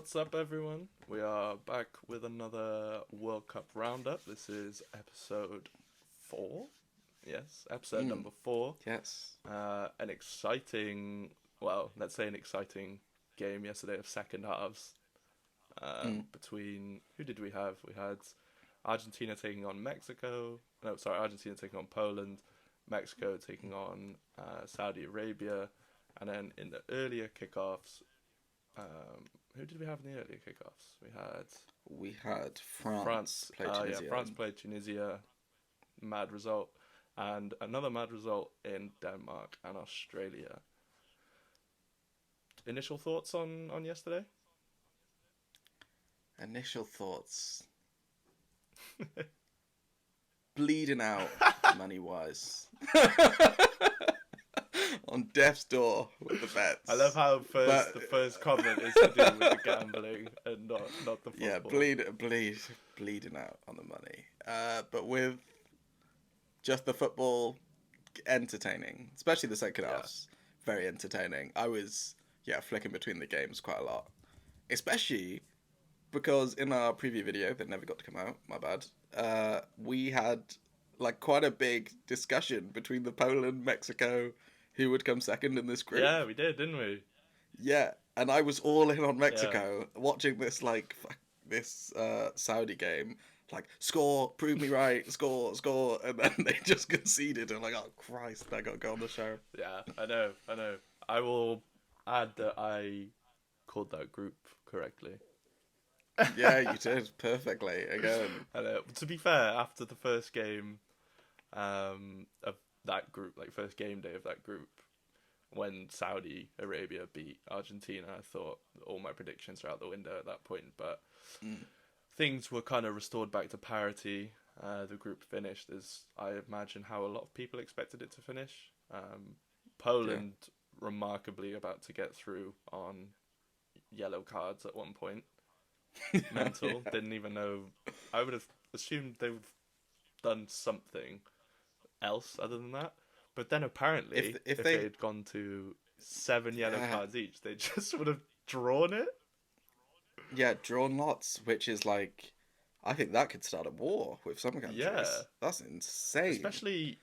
What's up, everyone? We are back with another World Cup roundup. This is episode 4. Yes, episode number 4. Yes. An exciting, well, let's say an exciting game yesterday of second halves. Between, who did we have? We had Argentina taking on Mexico. No, sorry, Argentina taking on Poland. Mexico taking on Saudi Arabia. And then in the earlier kickoffs, who did we have in the earlier kickoffs? We had France play Tunisia. Yeah, France played Tunisia. Mad result. And another mad result in Denmark and Australia. Initial thoughts on yesterday? Initial thoughts. Bleeding out, money-wise. On death's door with the bets. I love how the first comment is to do with the gambling and not the football. Yeah, bleeding out on the money. But with just the football, entertaining, especially the second halves, very entertaining. I was flicking between the games quite a lot, especially because in our preview video that never got to come out, my bad. We had like quite a big discussion between the Poland, Mexico. Who would come second in this group? Yeah, we did, didn't we? Yeah, and I was all in on Mexico, watching this Saudi game. Like, score, prove me right, score, and then they just conceded. And like, oh Christ, I got to go on the show. Yeah, I know. I will add that I called that group correctly. Yeah, you did perfectly again. I know. To be fair, after the first game of that group, like first game day of that group, when Saudi Arabia beat Argentina, I thought all my predictions are out the window at that point. But things were kind of restored back to parity. The group finished as I imagine how a lot of people expected it to finish. Poland remarkably about to get through on yellow cards at one point. Mental. Didn't even know. I would have assumed they would have done something else other than that, but then apparently if they had gone to 7 yellow cards each, they just would have drawn it. Drawn lots, which is like, I think that could start a war with some countries. That's insane. Especially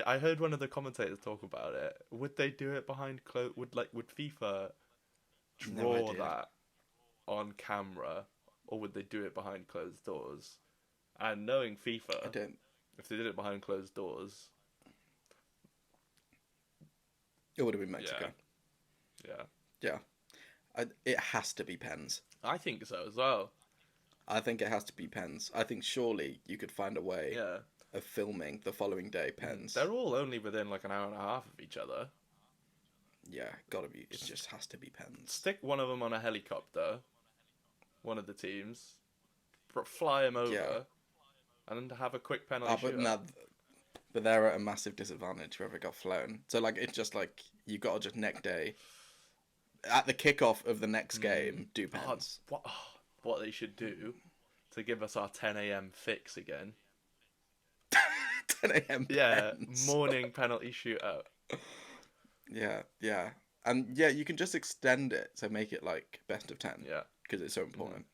I heard one of the commentators talk about it. Would they do it behind would FIFA draw that on camera, or would they do it behind closed doors? And knowing FIFA, if they did it behind closed doors, it would have been Mexico. Yeah. It has to be pens. I think so as well. I think it has to be pens. I think surely you could find a way of filming the following day pens. They're all only within like an hour and a half of each other. Yeah, gotta be. It just has to be pens. Stick one of them on a helicopter, one of the teams, fly him over, and have a quick penalty shootout. But they're at a massive disadvantage whoever got flown. So like it's just like you got to just next day, at the kickoff of the next game, do pens. What they should do to give us our 10 a.m. fix again. 10 a.m. Yeah, pens. morning penalty shootout. Yeah. And you can just extend it to make it like best of 10. Yeah. Because it's so important.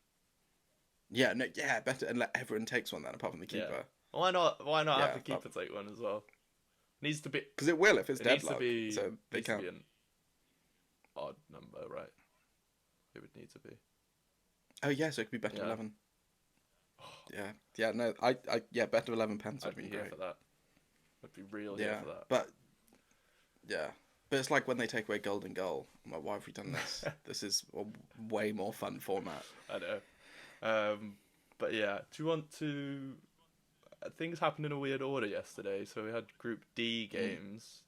Better, and let everyone takes one then, apart from the keeper. Yeah. Why not have the keeper take one as well? Needs to be, because it will if it's deadlock. So they can't. Be an odd number, right? It would need to be. Oh yeah, so it could be better 11. No, better 11 pens would be here great. For that. I'd be real here for that. But it's like when they take away golden goal. I'm like, why have we done this? This is a way more fun format. I know. But yeah, do you want to... Things happened in a weird order yesterday. So we had Group D games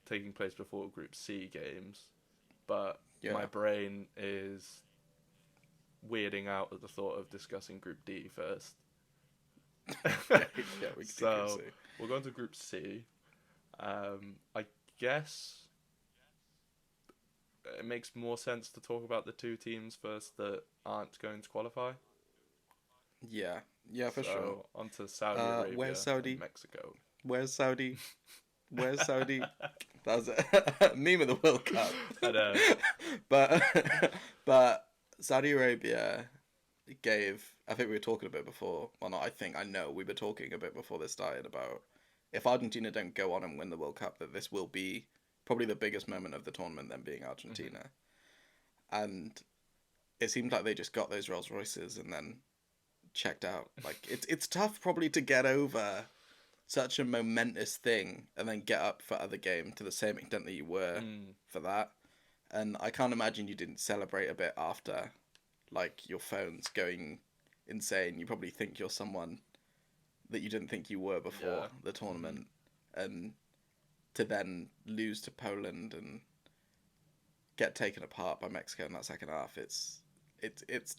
taking place before Group C games. But my brain is weirding out at the thought of discussing Group D first. We can so we'll go into Group C. I guess it makes more sense to talk about the two teams first that aren't going to qualify. Yeah, for sure. On to Saudi Arabia where's Saudi? and Mexico. Where's Saudi? Where's Saudi? That was a meme of the World Cup. I know. but Saudi Arabia gave. I think we were talking a bit before. Well, not. I know we were talking a bit before this started about if Argentina don't go on and win the World Cup, that this will be probably the biggest moment of the tournament. Them being Argentina, and it seemed like they just got those Rolls Royces and then checked out. Like it's tough probably to get over such a momentous thing and then get up for other game to the same extent that you were for that. And I can't imagine you didn't celebrate a bit after, like your phone's going insane. You probably think you're someone that you didn't think you were before the tournament, and to then lose to Poland and get taken apart by Mexico in that second half, it's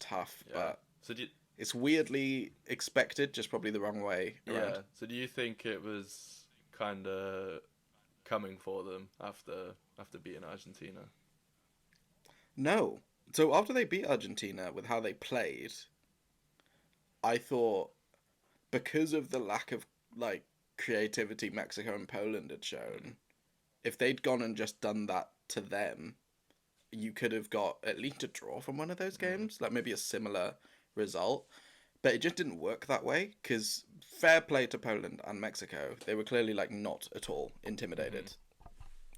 tough, but so it's weirdly expected, just probably the wrong way around. Yeah. So do you think it was kind of coming for them after beating Argentina? No. So after they beat Argentina with how they played, I thought because of the lack of like creativity Mexico and Poland had shown, if they'd gone and just done that to them, you could have got at least a draw from one of those games, like maybe a similar result. But it just didn't work that way, because fair play to Poland and Mexico, they were clearly like not at all intimidated.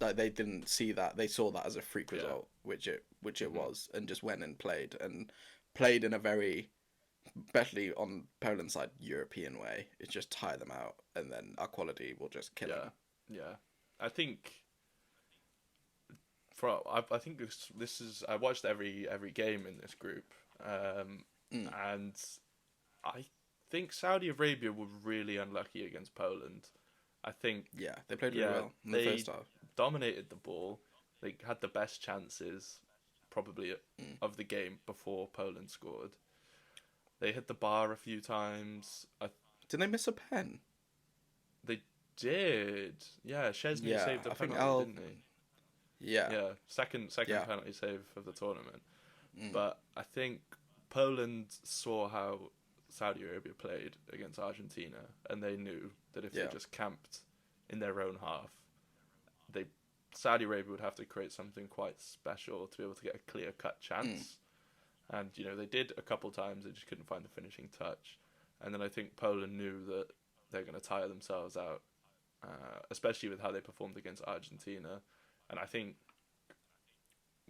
Like they didn't see that, they saw that as a freak result, which it was, and just went and played in a very, especially on Poland's side, European way. It's just tire them out, and then our quality will just kill them. Yeah, I think. I think this is. I watched every game in this group, and I think Saudi Arabia were really unlucky against Poland. I think they played really well in the first half. Dominated the ball. They had the best chances, probably of the game before Poland scored. They hit the bar a few times. Did they miss a pen? They did. Yeah, Szczesny saved a penalty, didn't he? Yeah. Second penalty save of the tournament. But I think Poland saw how Saudi Arabia played against Argentina, and they knew that if they just camped in their own half, Saudi Arabia would have to create something quite special to be able to get a clear-cut chance. And, they did a couple times, they just couldn't find the finishing touch. And then I think Poland knew that they're going to tire themselves out, especially with how they performed against Argentina. And I think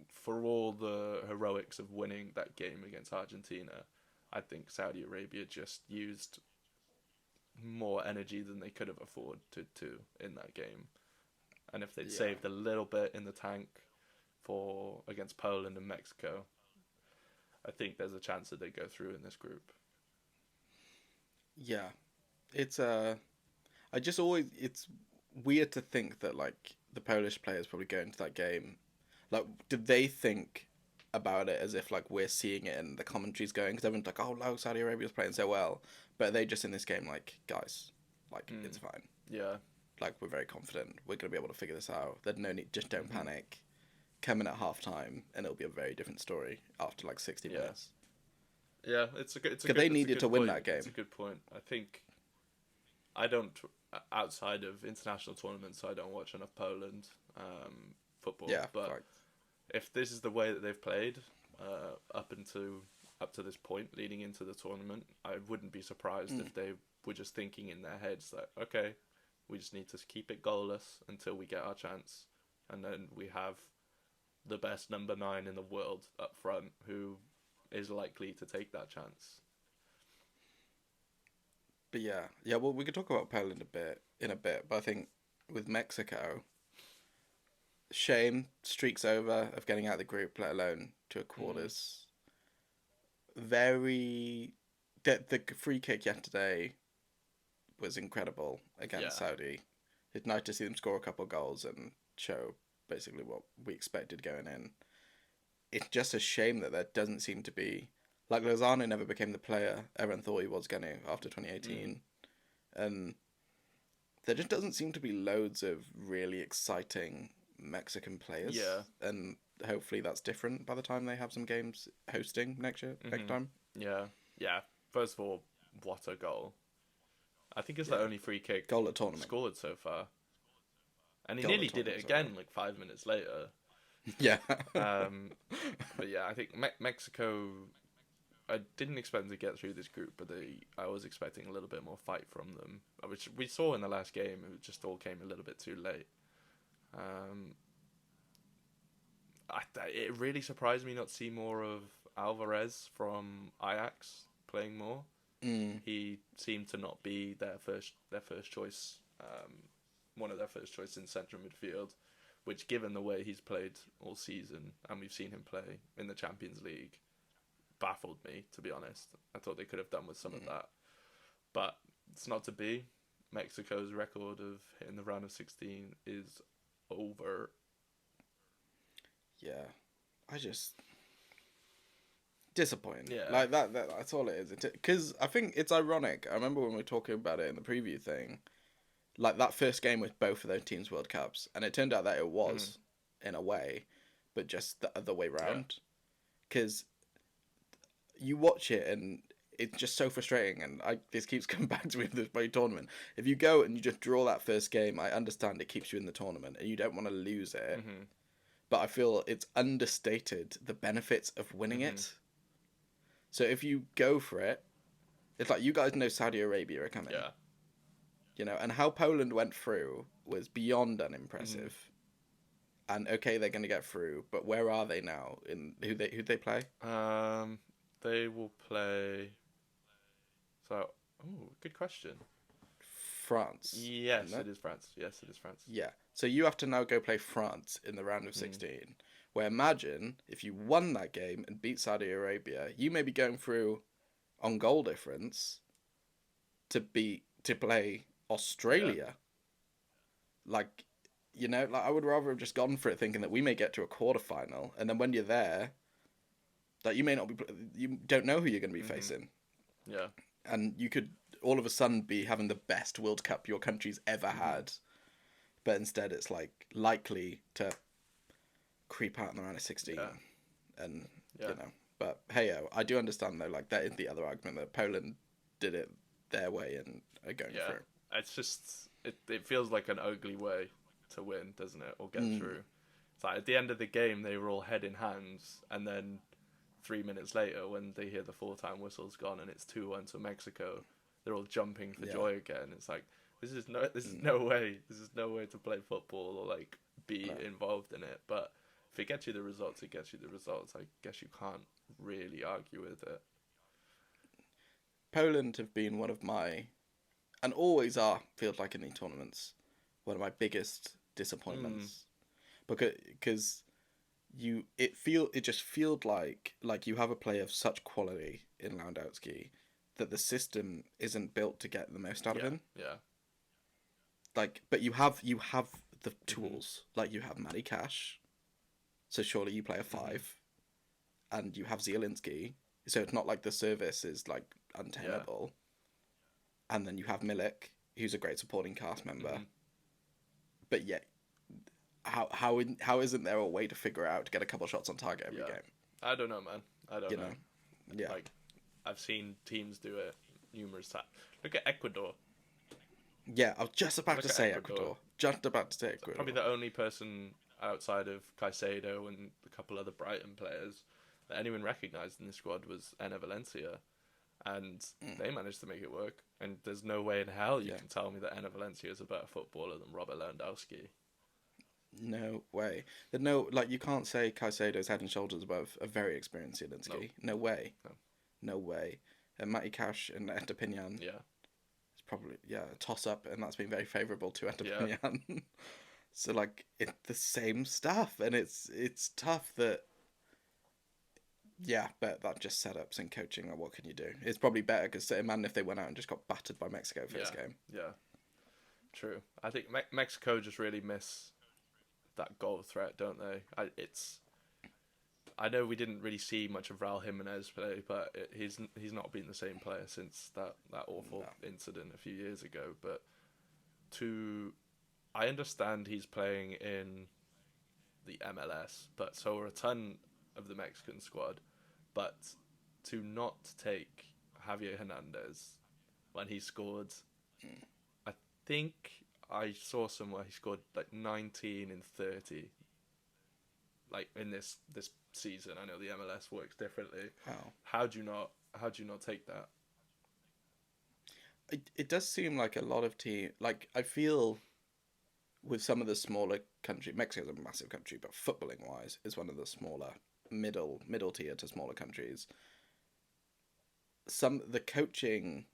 for all the heroics of winning that game against Argentina, I think Saudi Arabia just used more energy than they could have afforded to in that game. And if they'd saved a little bit in the tank against Poland and Mexico, I think there's a chance that they go through in this group. Yeah. It's it's weird to think that like the Polish players probably go into that game. Like, did they think about it as if like we're seeing it and the commentary's going? Because everyone's like, oh no, Saudi Arabia's playing so well. But are they just in this game like, guys, like it's fine. Yeah. Like we're very confident. We're going to be able to figure this out. There's no need, just don't panic. Come in at half time and it'll be a very different story after like 60 minutes. Yeah, it's a good Because they needed to win point. that game. It's a good point. I think I don't, outside of international tournaments, I don't watch enough Poland football. Yeah, but right. If this is the way that they've played up to this point, leading into the tournament, I wouldn't be surprised if they were just thinking in their heads that, okay, we just need to keep it goalless until we get our chance, and then we have the best number 9 in the world up front who is likely to take that chance. But yeah. Well, we could talk about Poland in a bit, but I think with Mexico, shame streaks over of getting out of the group, let alone to a quarters. The free kick yesterday was incredible against Saudi. It's nice to see them score a couple of goals and show basically what we expected going in. It's just a shame that there doesn't seem to be... Like, Lozano never became the player everyone thought he was going to after 2018. And there just doesn't seem to be loads of really exciting Mexican players. Yeah. And hopefully that's different by the time they have some games hosting next time. Yeah. First of all, what a goal. I think it's the only free kick goal at tournament scored so far. and he God, the nearly did it tournaments are again hard. like 5 minutes later. Yeah. But yeah, I think Mexico. I didn't expect them to get through this group, but I was expecting a little bit more fight from them, which we saw in the last game. It just all came a little bit too late. Um, it really surprised me not to see more of Alvarez from Ajax playing more. Mm. He seemed to not be their first choice, one of their first choice in central midfield, which, given the way he's played all season and we've seen him play in the Champions League, baffled me, to be honest. I thought they could have done with some of that, but it's not to be. Mexico's record of hitting the round of 16 is over. Yeah. I just disappointing. Yeah. Like that's all it is. Because I think it's ironic. I remember when we were talking about it in the preview thing, like that first game with both of those teams World Cups, and it turned out that it was in a way, but just the other way round. Because you watch it and it's just so frustrating, and this keeps coming back to me with this bloody tournament. If you go and you just draw that first game, I understand it keeps you in the tournament and you don't want to lose it. Mm-hmm. But I feel it's understated the benefits of winning it. So if you go for it, it's like you guys know Saudi Arabia are coming. Yeah. You know, and how Poland went through was beyond unimpressive. And okay, they're going to get through, but where are they now? In who they play? They will play. So, good question. France. Yes, it is France. Yes, it is France. Yeah. So you have to now go play France in the round of 16. Where imagine if you won that game and beat Saudi Arabia, you may be going through on goal difference to play Australia. Like, you know, like I would rather have just gone for it thinking that we may get to a quarterfinal, and then when you're there, that you may not be, you don't know who you're going to be facing. Yeah. And you could all of a sudden be having the best World Cup your country's ever had, but instead it's like likely to creep out in the round of 16, and you know. But hey, I do understand though. Like that is the other argument that Poland did it their way and are going through. It's just it feels like an ugly way to win, doesn't it? Or get through. It's like at the end of the game they were all head in hands, and then 3 minutes later when they hear the full-time whistle's gone and it's 2-1 to Mexico, they're all jumping for joy again. It's like this is no way to play football or like be involved in it. But if it gets you the results, it gets you the results. I guess you can't really argue with it. Poland have been one of my, and always are, feels like in these tournaments, one of my biggest disappointments. Because it just feels like you have a player of such quality in Lewandowski that the system isn't built to get the most out of him. Yeah. Like, but you have the tools. Like you have Matty Cash, so surely you play a 5, and you have Zielinski, so it's not like the service is like untenable. And then you have Milik, who's a great supporting cast member. But yet, how isn't there a way to figure out to get a couple shots on target every game? I don't know, man. I don't know. Yeah. Like, I've seen teams do it numerous times. Look at Ecuador. Yeah, I was just about to say Ecuador. Probably the only person outside of Caicedo and a couple other Brighton players that anyone recognised in the squad was Enner Valencia. And they managed to make it work. And there's no way in hell you can tell me that Enner Valencia is a better footballer than Robert Lewandowski. No way. No, like you can't say Caicedo is head and shoulders above a very experienced Zielinski. No way. No way. And Matty Cash and Estepinian. Yeah. It's probably a toss up, and that's been very favourable to Estepinian. So like it's the same stuff, and it's tough that. Yeah, but that just setups and coaching. Or what can you do? It's probably better because imagine if they went out and just got battered by Mexico first game. Yeah, true. I think Mexico just really miss that goal threat, don't they? I know we didn't really see much of Raul Jimenez play, but he's not been the same player since that awful incident a few years ago. But I understand he's playing in the MLS, but so are a ton of the Mexican squad. But to not take Javier Hernandez when he scored, I think I saw somewhere he scored like 19 in 30, like in this season. I know the MLS works differently. Wow. How do you not take that? It does seem like a lot of team. Like I feel with some of the smaller countries, Mexico's a massive country, but footballing wise, is one of the smaller middle tier to smaller countries. The coaching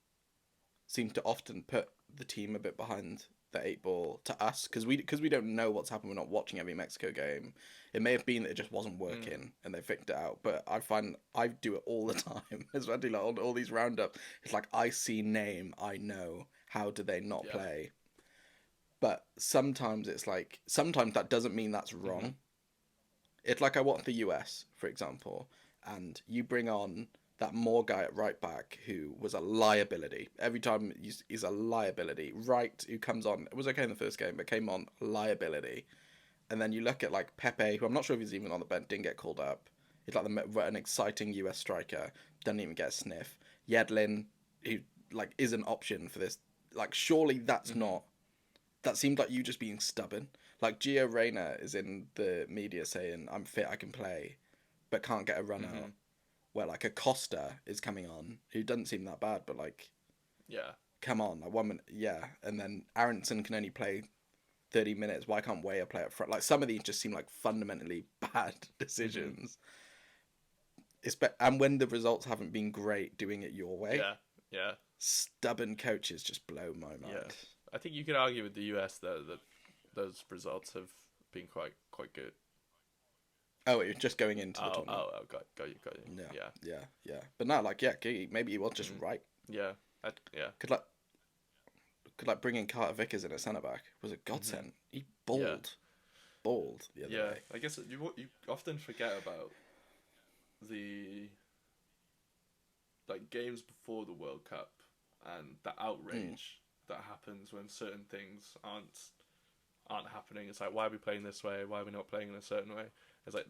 seems to often put the team a bit behind the eight ball to us because we don't know what's happened. We're not watching every Mexico game. It may have been that it just wasn't working and they figured it out. But I find I do it all the time, especially like all these roundups. It's like I see name, I know. How do they not play? But sometimes it's like sometimes that doesn't mean that's wrong. Mm-hmm. It's like I watch the US, for example, and you bring on that Moore guy at right back who was a liability. Every time he's a liability. Wright, who comes on, it was okay in the first game, but came on liability. And then you look at like Pepe, who I'm not sure if he's even on the bench, didn't get called up. He's like an exciting US striker, doesn't even get a sniff. Yedlin, who like is an option for this. Like surely that's not. That seemed like you just being stubborn. Like Gio Reyna is in the media saying, "I'm fit, I can play," but can't get a run out. Where like Acosta is coming on, who doesn't seem that bad, but like, come on, like 1 minute, and then Aronson can only play 30 minutes. Why can't Weah play up front? Like some of these just seem like fundamentally bad decisions. And when the results haven't been great, doing it your way, stubborn coaches just blow my mind. Yeah. I think you could argue with the US though that those results have been quite good. Oh, you're just going into the tournament. Got you. Yeah. But no, like, maybe he was just right. Yeah. Could bring in Carter Vickers in a centre back was a godsend. He balled the other day. I guess you often forget about the like games before the World Cup and the outrage that happens when certain things aren't happening. It's like, why are we playing this way? Why are we not playing in a certain way? It's like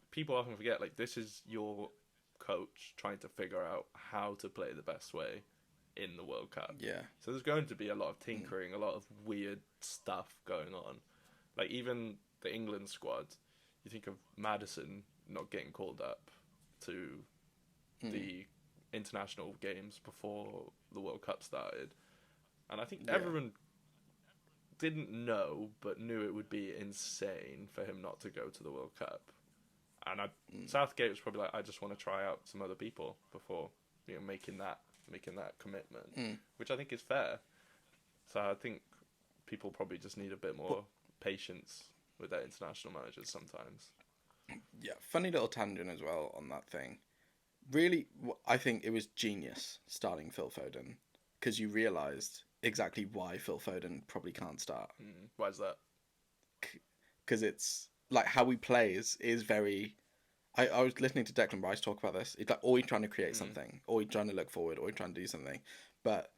people often forget, like, this is your coach trying to figure out how to play the best way in the World Cup. Yeah. So there's going to be a lot of tinkering, a lot of weird stuff going on. Like even the England squad, you think of Maddison not getting called up to the international games before the World Cup started. And I think everyone didn't know, but knew it would be insane for him not to go to the World Cup. And Southgate was probably like, I just want to try out some other people before making that commitment, which I think is fair. So I think people probably just need a bit more patience with their international managers sometimes. Yeah, funny little tangent as well on that thing. Really, I think it was genius starting Phil Foden because you realised exactly why Phil Foden probably can't start. Why is that? Because it's like how he plays is very. I was listening to Declan Rice talk about this. It's like always trying to create something, always trying to look forward, always trying to do something, but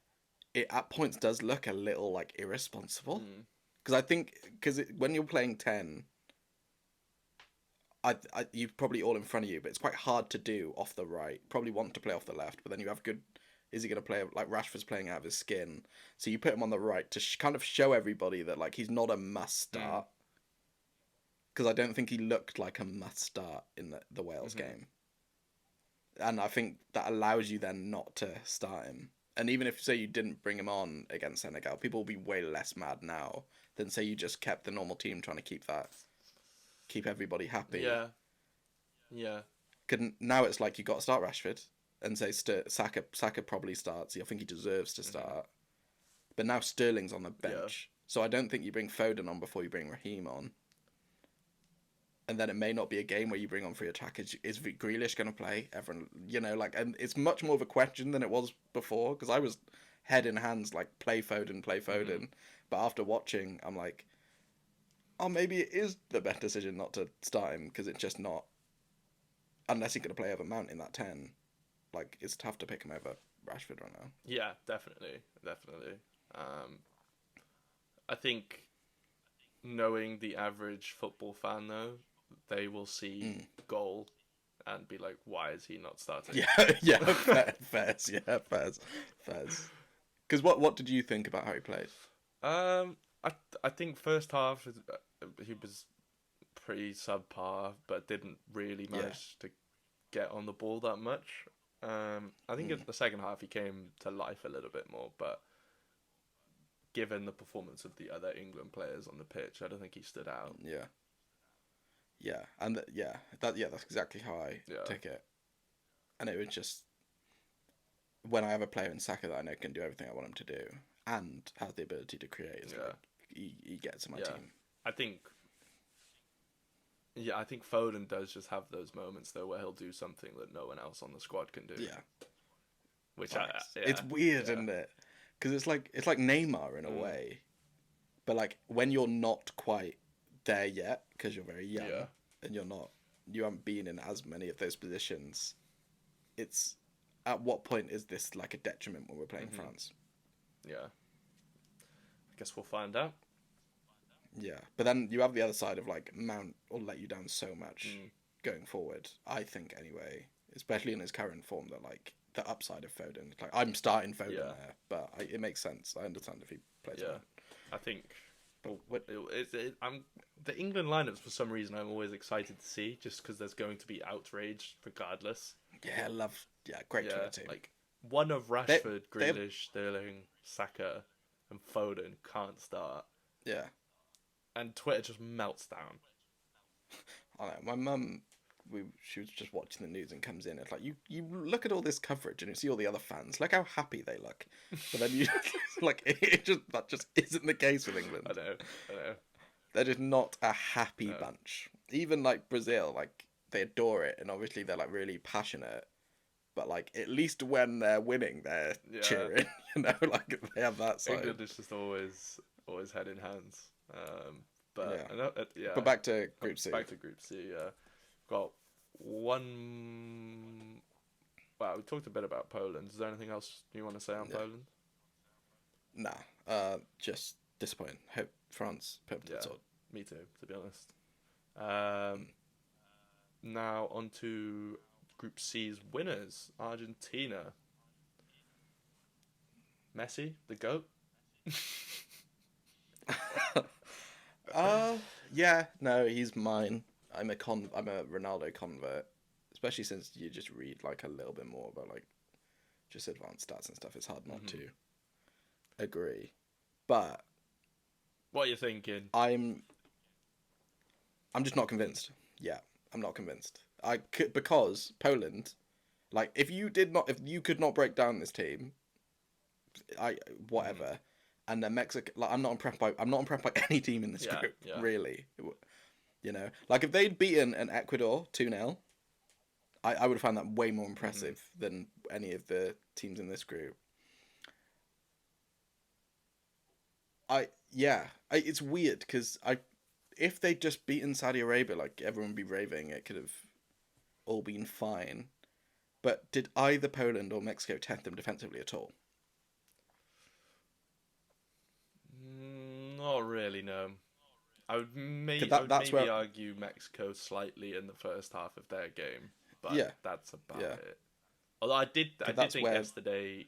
it at points does look a little like irresponsible. Because I think when you're playing 10, you've probably all in front of you, but it's quite hard to do off the right. Probably want to play off the left, but then you have good. Is he going to play like Rashford's playing out of his skin? So you put him on the right to kind of show everybody that like he's not a must start. Because I don't think he looked like a must start in the Wales game. And I think that allows you then not to start him. And even if, say, you didn't bring him on against Senegal, people will be way less mad now than, say, you just kept the normal team trying to keep everybody happy. Yeah. Now it's like you got to start Rashford and say Saka probably starts. I think he deserves to start. But now Sterling's on the bench. So I don't think you bring Foden on before you bring Raheem on. And then it may not be a game where you bring on free attack. Is Grealish going to play? Everyone, and it's much more of a question than it was before. Because I was head in hands, like, play Foden. But after watching, I'm like, oh, maybe it is the best decision not to start him. Because it's just not, unless he's going to play over Mount in that 10. Like, it's tough to pick him over Rashford right now. Yeah, definitely. I think knowing the average football fan, though, they will see goal and be like, why is he not starting? Fairs. Because what did you think about how he played? I I think first half he was pretty subpar, but didn't really Yeah. manage to get on the ball that much. I think in Mm. the second half he came to life a little bit more, but given the performance of the other England players on the pitch, I don't think he stood out. Yeah. Yeah. And that's exactly how I Yeah, took it. And it was just when I have a player in Saka that I know can do everything I want him to do and has the ability to create, it's yeah, like he gets in my yeah. team. I think I think Foden does just have those moments though where he'll do something that no one else on the squad can do. Yeah. Which Like, yeah, it's weird, yeah. isn't it? Because it's like Neymar in a Mm, way, but like when you're not quite there yet because you're very yeah. young and you haven't been in as many of those positions. It's at what point is this like a detriment when we're playing Hmm. France? Yeah. I guess we'll find out. Yeah, but then you have the other side of like Mount will let you down so much Mm, going forward. I think anyway, especially in his current form, that like the upside of Foden. Like I'm starting Foden yeah, there, but it makes sense. I understand if he plays yeah. Mount. I think. But Well, what? I'm the England lineups for some reason I'm always excited to see just because there's going to be outrage regardless. Yeah, love. Yeah, great Yeah, Twitter team. like one of They Rashford, they have, Grealish, Sterling, Saka, and Foden can't start, yeah. and Twitter just melts down. I know. My mum, she was just watching the news and comes in. It's like you look at all this coverage and you see all the other fans. Look how happy they look. But then you like that just isn't the case with I England. know, I know. They're just not a happy No. bunch. Even like Brazil, like they adore it and obviously they're like really passionate. But like at least when they're winning, they're Yeah, cheering. Like they have that side. England is just always head in hands. But Yeah. yeah, But back to Group C. back to Group C. Got one. Wow, we talked a bit about Poland. Is there anything else you want to say on Yeah. Poland? Nah. Just disappointing. Hope France put up to the Yeah, sword. me too, to be honest. Um, Now on to Group C's winners, Argentina. Messi, the GOAT. Yeah, no, he's mine. I'm a Ronaldo convert, especially since you just read like a little bit more about like just advanced stats and stuff. It's hard not Mhm. to agree, but What are you thinking? I'm just not convinced. Yeah, I'm not convinced. Because Poland, like if you could not break down this team, I Mhm. whatever. And then Mexico, like I'm not impressed by any team in this Yeah, group, yeah. really. Like if they'd beaten an Ecuador 2-0, I would have found that way more Mhm. impressive than any of the teams in this group. It's weird because if they'd just beaten Saudi Arabia, like everyone would be raving, it could have all been fine. But did either Poland or Mexico test them defensively at all? Not really, no. Because I that would that's maybe where, argue Mexico slightly in the first half of their game, but yeah, that's about yeah. it. Although I Because did that's think where, yesterday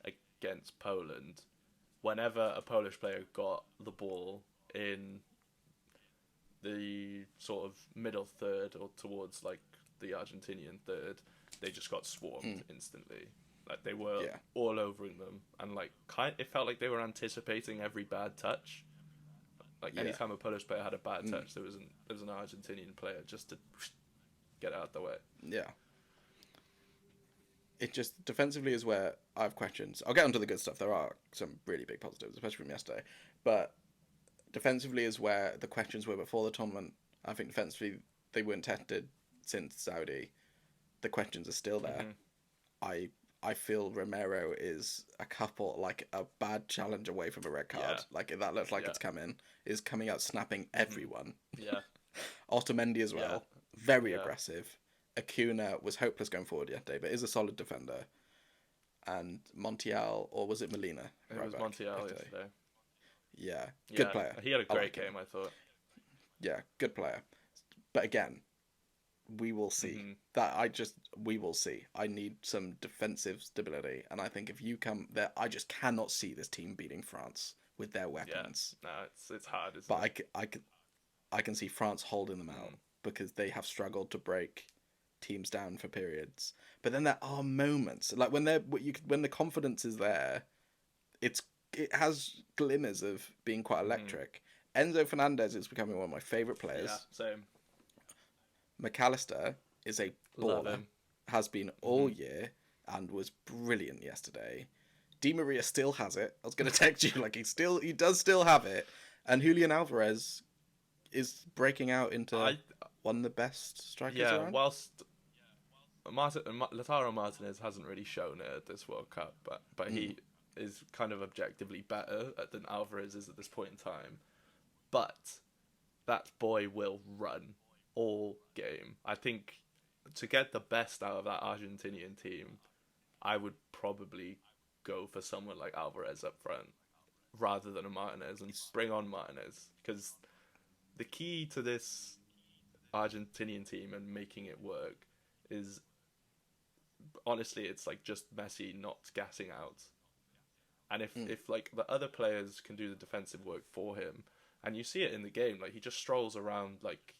against Poland, whenever a Polish player got the ball in the sort of middle third or towards like the Argentinian third, they just got swarmed mm, instantly. Like they were yeah, all over them, and like it felt like they were anticipating every bad touch. Like yeah, anytime a Polish player had a bad mm, touch, there was an Argentinian player just to get it out the way. yeah. It just defensively is where I have questions. I'll get onto the good stuff. There are some really big positives, especially from yesterday. But defensively is where the questions were before the tournament. I think defensively they weren't tested since Saudi. The questions are still there. Hmm. I I feel Romero is a bad challenge away from a red Yeah, card. Like if that looks like yeah, it's coming, is coming out snapping hmm, everyone. yeah, Otamendi as yeah, well, very yeah. aggressive. Acuna was hopeless going forward yesterday, but is a solid defender. And Montiel, or was it Molina, It right was back Montiel yesterday? yesterday. Yeah, good Yeah, player. he had a I great like him. game, I thought. Yeah, good player. But again, we will see. Hmm. We will see. I need some defensive stability, and I think if you come there, I just cannot see this team beating France with their Yeah, weapons. no, it's hard, isn't But it? I can see France holding them out Mm. because they have struggled to break teams down for periods. But then there are moments like when the confidence is there, it has glimmers of being quite Mm. electric. Enzo Fernandez is becoming one of my favorite Yeah, players. same. McAllister is a Love baller, him. has been all Hmm. year and was brilliant yesterday. Di Maria still has it. I was going to text you like he does still have it, and Julian Alvarez is breaking out into I one of the best strikers Yeah, around. whilst Lautaro Martinez hasn't really shown it at this World Cup, but Mm, he is kind of objectively better than Alvarez is at this point in time. But that boy will run all game. I think to get the best out of that Argentinian team, I would probably go for someone like Alvarez up front rather than a Martinez and he's bring on Martinez because the key to this Argentinian team and making it work is honestly it's like just Messi not gassing out. And mm, if like the other players can do the defensive work for him, and you see it in the game, like he just strolls around like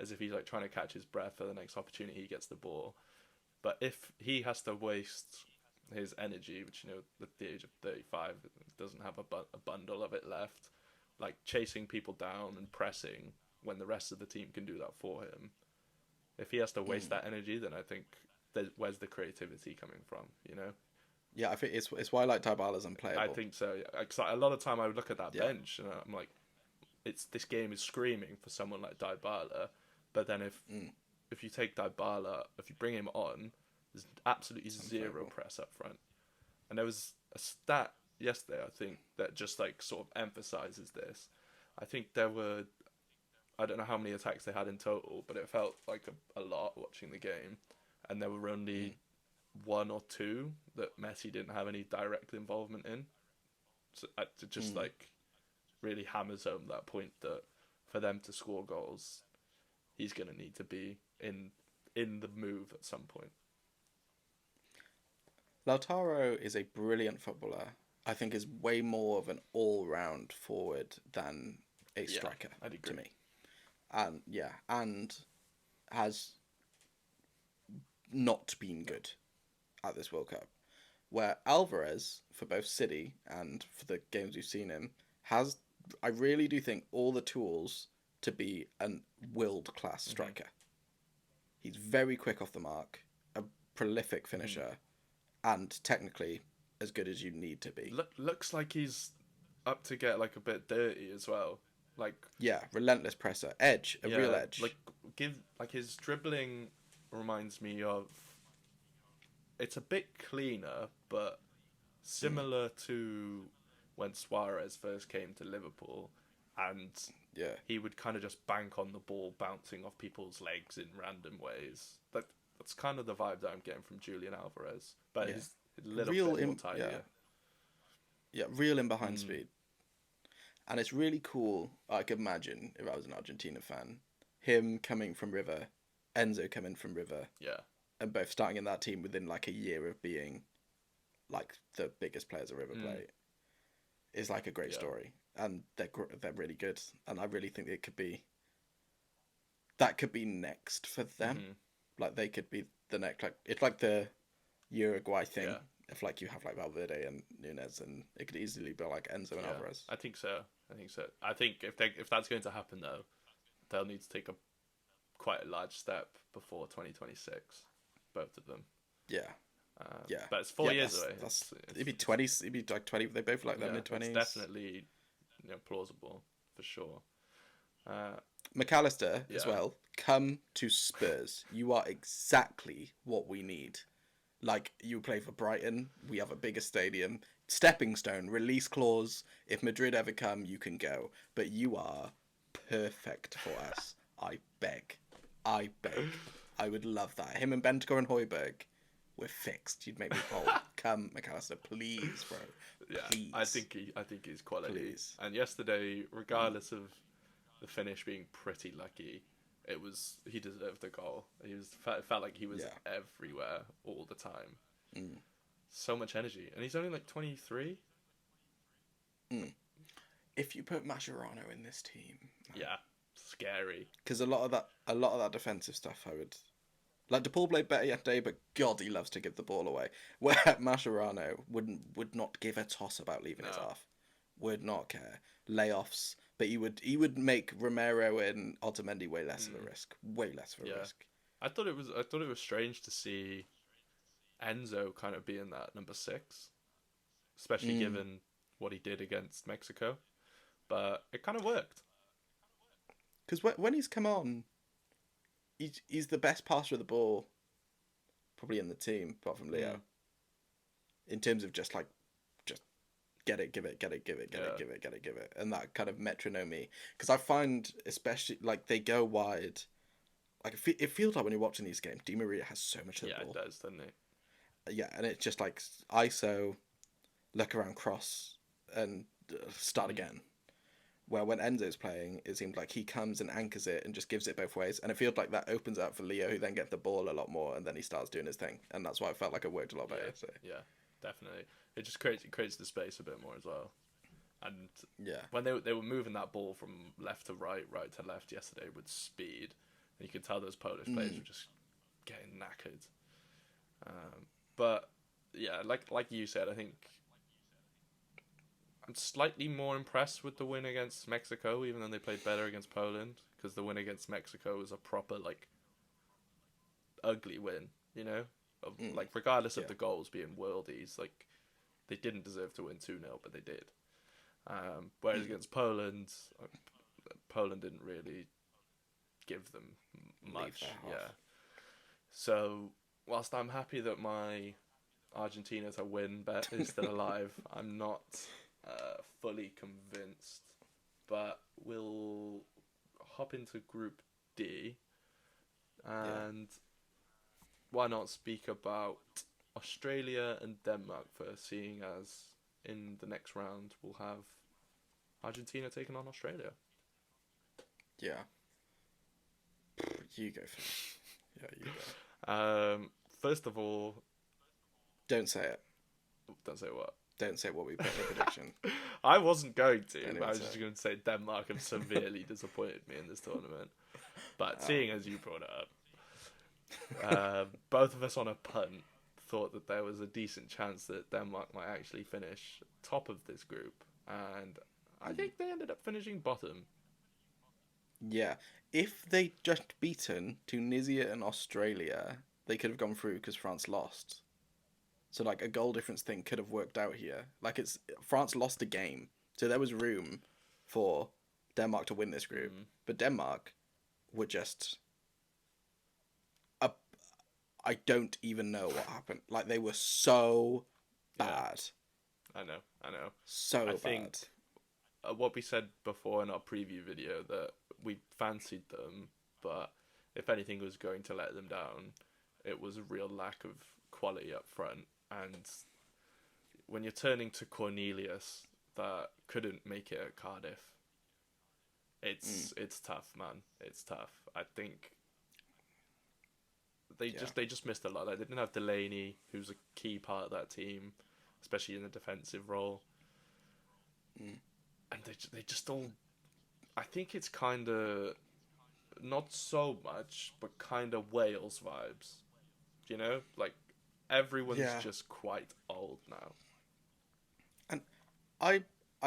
as if he's like trying to catch his breath for the next opportunity he gets the ball. But if he has to waste his energy, which at the age of 35 doesn't have a bundle of it left, like chasing people down and pressing when the rest of the team can do that for him. If he has to waste mm. that energy, then I think where's the creativity coming from? Yeah, I think it's why I like Dybala's I unplayable. think so. Yeah. 'Cause a lot of time I would look at that Yeah, bench and I'm like, this game is screaming for someone like Dybala, but then mm, if you take Dybala, if you bring him on, there's absolutely it's zero unplayable. press up front. And there was a stat yesterday, I think, that just like sort of emphasizes this. I think there were, I don't know how many attacks they had in total, but it felt like a lot watching the game. And there were Mm, only one or two that Messi didn't have any direct involvement in. So it just mm. like really hammers home that point that for them to score goals, he's going to need to be in the move at some point. Lautaro is a brilliant footballer. I think is way more of an all-round forward than a Yeah, striker I'd to agree. me. And yeah, and has not been good at this World Cup. Where Alvarez, for both City and for the games we've seen him, has, I really do think, all the tools to be a world class Hmm. striker. He's very quick off the mark, a prolific Hmm. finisher, and technically as good as you need to be. Looks like he's up to get like a bit dirty as well. Like Yeah, relentless presser, edge, a real yeah, edge. like give like his dribbling reminds me of. It's a bit cleaner, but Mm, similar to when Suarez first came to Liverpool, and yeah, he would kind of just bank on the ball, bouncing off people's legs in random ways. That's kind of the vibe that I'm getting from Julian Alvarez, but yeah, he's a little real bit more in yeah, tidier. yeah, real in behind Mm, speed. And it's really cool. I could imagine if I was an Argentina fan, him coming from River, Enzo coming from River, yeah, and both starting in that team within like a year of being like the biggest players at River mm, Plate is like a great yeah, story, and they're really good. And I really think it could be that could be next for them. hmm, Like they could be the next. Like it's like the Uruguay thing. yeah, If like you have like Valverde and Nunez, and it could easily be like Enzo and yeah. Alvarez. I think so. I think so. I think if that's going to happen though, they'll need to take a quite a large step before 2026, both of them. Yeah, yeah, But it's four yeah. years That's away. that's it'd be 20. It'd be like 20. They both like their Yeah, mid it's 20s. definitely plausible for sure. Uh, McAllister as yeah, well. Come to Spurs. You are exactly what we need. Like you play for Brighton, we have a bigger stadium. Stepping stone, release clause. If Madrid ever come, you can go. But you are perfect for us. I beg. I beg. I would love that. Him and Bentancur and Hoiberg, we're fixed. You'd make me whole. Come, McAllister, please, bro. yeah. Please. I think he's quality. Please. And yesterday, Mm, regardless of the finish being pretty lucky, he deserved the goal. Felt like he was yeah. everywhere all the time. Mm, So much energy, and he's only like 23. mm. if you put Mascherano in this team, Yeah, scary. because a lot of that defensive stuff, I would like. DePaul played better yesterday, but God, he loves to give the ball away. Where Mascherano would not give a toss about leaving his half, would not care layoffs, but he would make Romero and Otamendi way less of a risk, risk. I thought it was strange to see Enzo kind of being that number 6, especially given what he did against Mexico, but it kind of worked. Because when he's come on, he's the best passer of the ball, probably in the team, apart from Leo. In terms of just get it, give it, get it, give it, get it, give it, get it, give it, and that kind of metronome. Because I find, especially like they go wide, like it feels like when you're watching these games, Di Maria has so much of the ball. Yeah, it does, doesn't it? Yeah, and it's just like ISO, look around, cross, and start again. Where when Enzo's playing, it seems like he comes and anchors it and just gives it both ways. And it feels like that opens up for Leo, who then gets the ball a lot more, and then he starts doing his thing. And that's why I felt like it worked a lot better. So. Yeah, definitely. It just creates the space a bit more as well. And yeah, when they were moving that ball from left to right, right to left yesterday with speed, and you could tell those Polish players were just getting knackered. But yeah, like you said, I think I'm slightly more impressed with the win against Mexico, even though they played better against Poland, because the win against Mexico was a proper ugly win, you know, regardless of the goals being worldies, they didn't deserve to win 2-0, but they did. Whereas against Poland didn't really give them much. Yeah. So whilst I'm happy that my Argentina to win bet is still alive, I'm not fully convinced. But we'll hop into Group D, and why not speak about Australia and Denmark first, seeing as in the next round we'll have Argentina taking on Australia. Yeah. You go first. Yeah, you go. First of all, don't say it. Don't say what? Don't say what we put in the prediction. I wasn't going to. But I was just going to say Denmark have severely disappointed me in this tournament. But seeing as you brought it up, both of us on a punt thought that there was a decent chance that Denmark might actually finish top of this group, and I think they ended up finishing bottom. Yeah, if they'd just beaten Tunisia and Australia, they could have gone through because France lost. So a goal difference thing could have worked out here. France lost a game, so there was room for Denmark to win this group, but Denmark were just. I don't even know what happened. They were so bad. I know. So bad. I think what we said before in our preview video, that we fancied them, but if anything was going to let them down, it was a real lack of quality up front. And when you're turning to Cornelius that couldn't make it at Cardiff, it's tough, man. It's tough. I think they just missed a lot. They didn't have Delaney, who's a key part of that team, especially in the defensive role. And they just all. I think it's kind of not so much, but kind of Wales vibes. You know, everyone's just quite old now. And I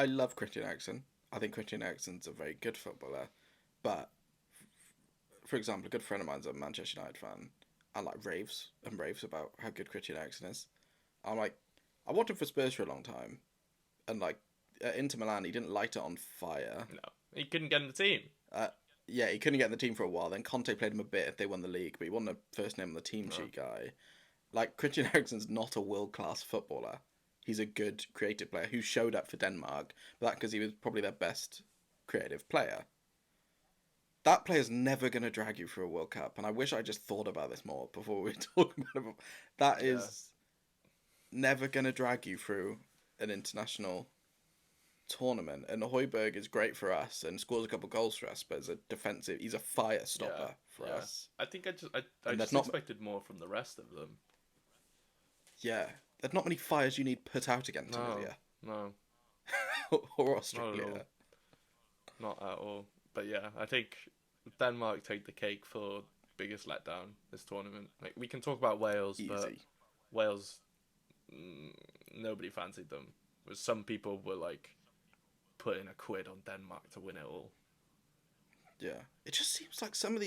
love Christian Eriksen. I think Christian Eriksen's a very good footballer. But, for example, a good friend of mine's a Manchester United fan and raves about how good Christian Eriksen is. I'm I watched him for Spurs for a long time. And at Inter Milan, he didn't light it on fire. No, he couldn't get in the team. Yeah, he couldn't get in the team for a while. Then Conte played him a bit if they won the league, but he wasn't a first name on the team sheet guy. Christian Eriksen's not a world-class footballer. He's a good creative player who showed up for Denmark, but because he was probably their best creative player. That player's never going to drag you through a World Cup, and I wish I just thought about this more before we talk about it. That is never going to drag you through an international tournament. And Højbjerg is great for us and scores a couple goals for us, but he's a fire stopper for us. I think I just expected more from the rest of them. Yeah, there's not many fires you need put out against Tunisia. No. Or Australia. not at all. But yeah, I think Denmark take the cake for biggest letdown this tournament. Like we can talk about Wales, but Easy. Wales, mm, nobody fancied them. Some people were like putting a quid on Denmark to win it all. Yeah. It just seems like some of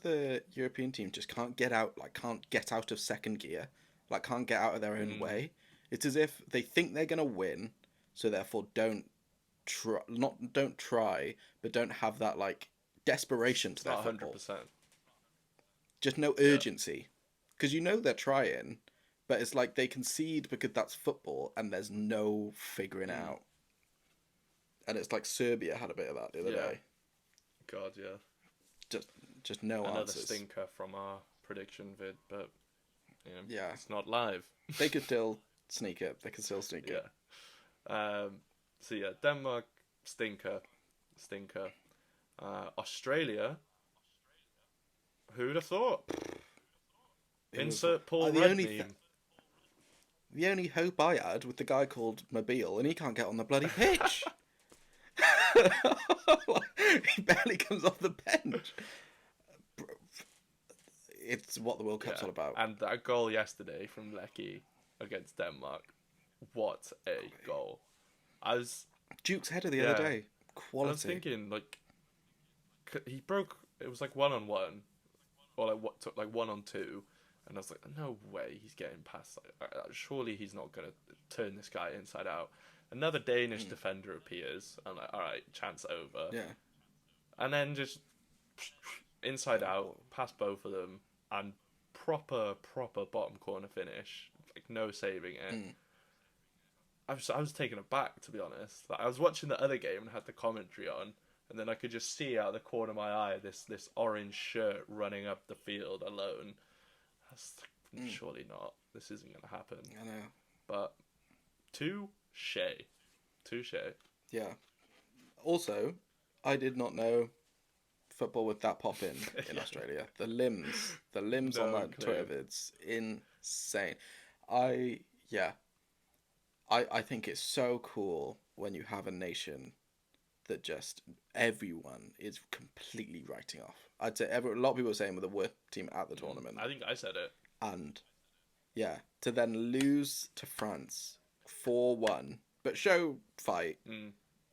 the European teams just can't get out of second gear, like can't get out of their own Mm, way. It's as if they think they're gonna win, so therefore don't try, but don't have that like desperation to it's their not 100%. football. Just no Yeah. urgency, because they're trying, but it's like they concede because that's football, and there's no figuring Mm, out. And it's like Serbia had a bit of that the other yeah. day. God, yeah. Just just no Another answers. stinker from our prediction vid, but Yeah, it's not live. they could still sneak it. They could still sneak it. Yeah. So yeah, Denmark stinker. Australia. Who'd have thought? It was Insert Paul the Rudd only meme. the only hope I had with the guy called Mobile, and he can't get on the bloody pitch. He barely comes off the bench. It's what the World Cup's all about. And that goal yesterday from Lecky against Denmark. What a goal! I was Duke's header the other day. Quality. I was thinking like he broke. It was like 1-on-1, or like what took like 1-on-2, and I was like, no way he's getting past. Like, surely he's not gonna turn this guy inside out. Another Danish defender appears. I'm like, all right, chance over. Yeah. And then just inside out, past both of them, and proper bottom corner finish. Like no saving it. I was taken aback, to be honest. Like, I was watching the other game and had the commentary on, and then I could just see out of the corner of my eye this orange shirt running up the field alone. I was like, surely not. This isn't going to happen. I know. But touche. Yeah. Also, I did not know football with that pop in Australia. The limbs No on that clue. Twitter vid's insane. I think it's so cool when you have a nation that just everyone is completely writing off. I'd say a lot of people are saying we're the worst team at the tournament. I think I said it. And yeah, to then lose to France 4-1, but show fight,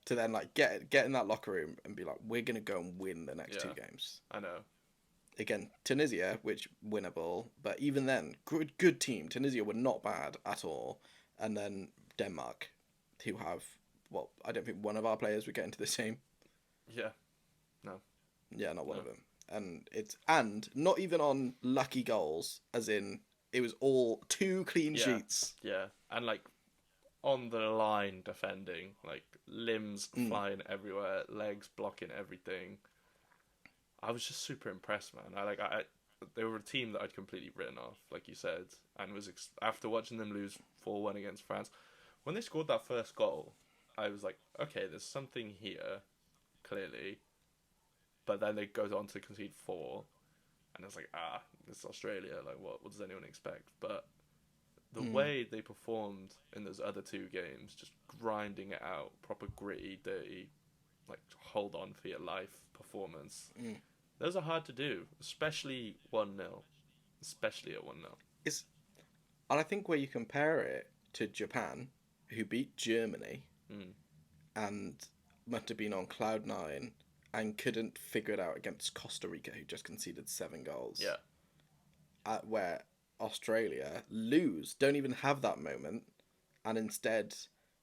to then like get in that locker room and be like, we're gonna go and win the next two games. I know. Again, Tunisia, which winnable, but even then, good team. Tunisia were not bad at all, and then Denmark, who have I don't think one of our players would get into this team. Yeah. No. Yeah, not one of them. And not even on lucky goals, as in it was all 2 clean sheets. Yeah. And like on the line defending, like limbs flying everywhere, legs blocking everything. I was just super impressed, man. They were a team that I'd completely written off, like you said, and was after watching them lose 4-1 against France. When they scored that first goal, I was like, okay, there's something here, clearly. But then they go on to concede 4, and it's like, it's Australia. Like, what does anyone expect? But the way they performed in those other 2 games, just grinding it out, proper gritty, dirty, like hold on for your life performance. Those are hard to do, especially 1-0. Especially at 1-0. And I think where you compare it to Japan, who beat Germany, and must have been on cloud 9 and couldn't figure it out against Costa Rica, who just conceded 7 goals. Yeah. Where Australia don't even have that moment, and instead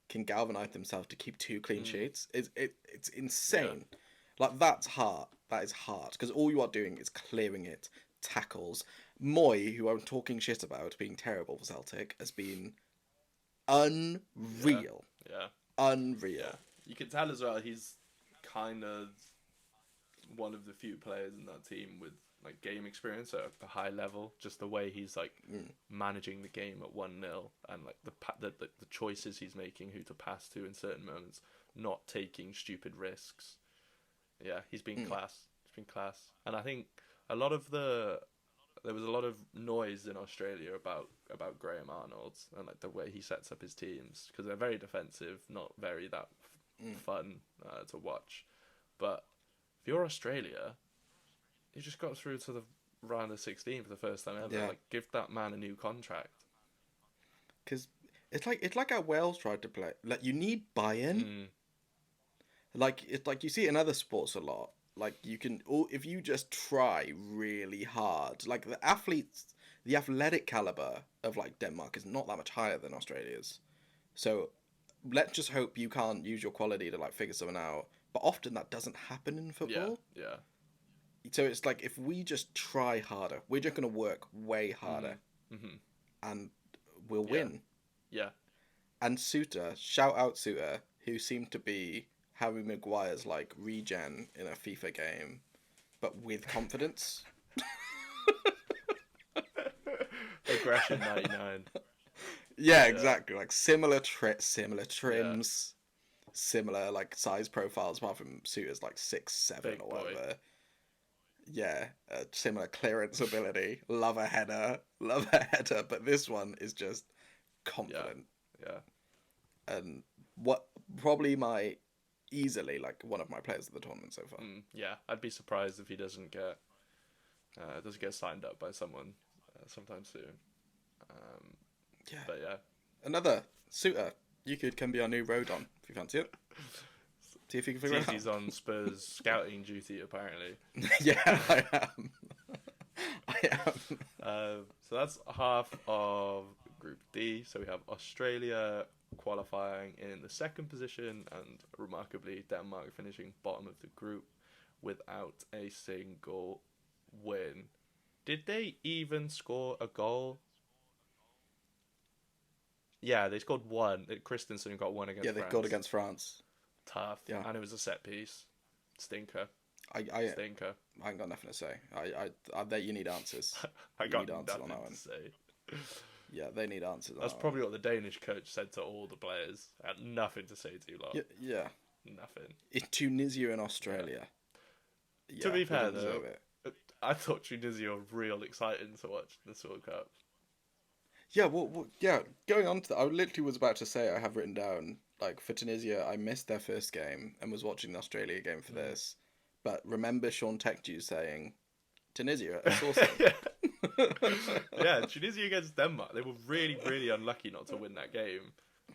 can galvanise themselves to keep 2 clean sheets. It's insane. Yeah. Like, that's hard. That is hard. Because all you are doing is clearing it. Tackles. Moy, who I'm talking shit about being terrible for Celtic, has been unreal. Yeah. Unreal. Yeah. You can tell as well he's kind of one of the few players in that team with like game experience at a high level. Just the way he's like managing the game at 1-0 and like the choices he's making, who to pass to in certain moments, not taking stupid risks. Yeah, he's been class. He's been class. And I think there was a lot of noise in Australia about Graham Arnold and like the way he sets up his teams, because they're very defensive, not very that fun to watch. But if you're Australia, you just got through to the round of 16 for the first time ever. Yeah. Like, give that man a new contract. Because it's like how Wales tried to play. Like, you need buy-in. Like, it's like you see it in other sports a lot. Like, you can, if you just try really hard, like the athletic caliber of like Denmark is not that much higher than Australia's. So let's just hope you can't use your quality to like figure something out. But often that doesn't happen in football. Yeah. So it's like if we just try harder, we're just gonna work way harder, and we'll win. Yeah. And Suter, shout out Suter, who seemed to be Harry Maguire's like regen in a FIFA game, but with confidence. Aggression 99. Yeah, exactly. Like similar trims, similar like size profiles. Apart from Suter's like 6'7" Big or boy. whatever. Yeah, similar clearance ability. Love a header. But this one is just confident. Yeah. And what probably easily like one of my players of the tournament so far. Yeah, I'd be surprised if he doesn't get signed up by someone sometime soon. Yeah. But yeah. Another Suter. You can be our new Rodon if you fancy it. See if you can figure it out. He's on Spurs scouting duty apparently. Yeah, I am. So that's half of Group D. So we have Australia qualifying in the second position, and remarkably Denmark finishing bottom of the group without a single win. Did they even score a goal? Yeah, they scored one. Christensen got one against France. Yeah, they scored against France. Tough. Yeah. And it was a set piece. Stinker. Stinker. I ain't got nothing to say. I bet you need answers. I got answers nothing on that to say. Yeah, they need answers. That's probably what the Danish coach said to all the players. I had nothing to say to you lot. Yeah. Nothing. It's Tunisia and Australia. Yeah, to be fair, though, I thought Tunisia were real exciting to watch this World Cup. Yeah, well, going on to that, I literally was about to say I have written down, like, for Tunisia, I missed their first game and was watching the Australia game for this. But remember Sean Tekju saying, Tunisia, it's awesome. Yeah, Tunisia against Denmark. They were really, really unlucky not to win that game.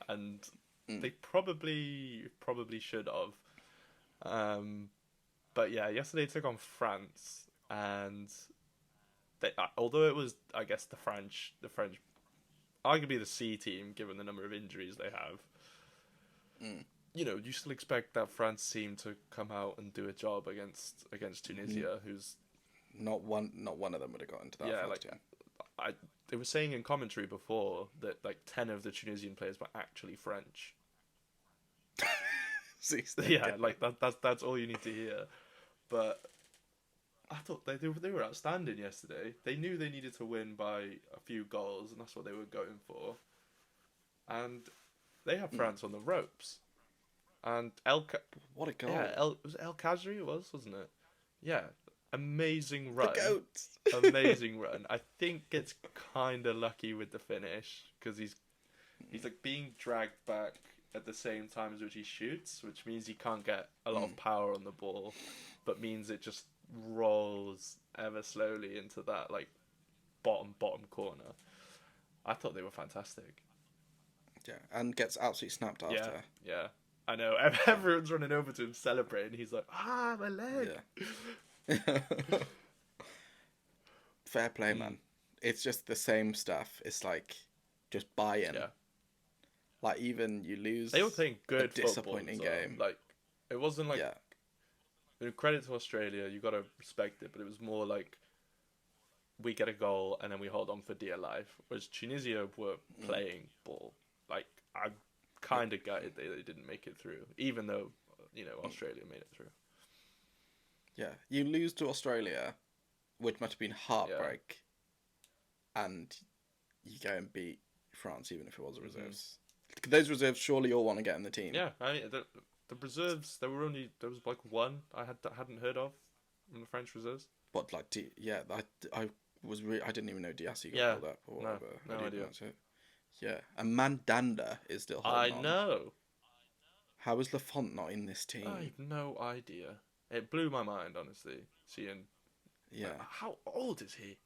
And they probably should have. But yeah, yesterday they took on France. And they, although it was, I guess, the French, arguably the C team, given the number of injuries they have, you know, you still expect that France team to come out and do a job against Tunisia, who's not one of them would have got into that. Yeah, first like team. they were saying in commentary before that like 10 of the Tunisian players were actually French. Yeah, like that's all you need to hear. But I thought they were outstanding yesterday. They knew they needed to win by a few goals, and that's what they were going for. And they had France on the ropes. And what a goal! Yeah, was it El Khazri? It wasn't it? Yeah, amazing run. The goat. Amazing run. I think it's kind of lucky with the finish because he's like being dragged back at the same time as which he shoots, which means he can't get a lot of power on the ball, but means it just rolls ever slowly into that like bottom corner. I thought they were fantastic. Yeah, and gets absolutely snapped after. Yeah. I know. Everyone's running over to him celebrating. He's like, my leg. Yeah. Fair play, man. It's just the same stuff. It's like just buy in. Yeah. Like even you lose. They were playing good disappointing football, game. Like it wasn't like. Yeah. Credit to Australia, you got to respect it, but it was more like we get a goal and then we hold on for dear life. Whereas Tunisia were playing ball. Like I'm kind of gutted they didn't make it through, even though Australia made it through. Yeah, you lose to Australia, which must have been heartbreak, and you go and beat France, even if it was the reserves. Those reserves surely all want to get in the team. Yeah, I mean, the reserves, there was like one I hadn't heard of from the French reserves. But like, I didn't even know Diassi got called up or whatever. No idea. Yeah, and Mandanda is still holding on. I know. How is Lafont not in this team? I have no idea. It blew my mind, honestly, seeing. Yeah, How old is he?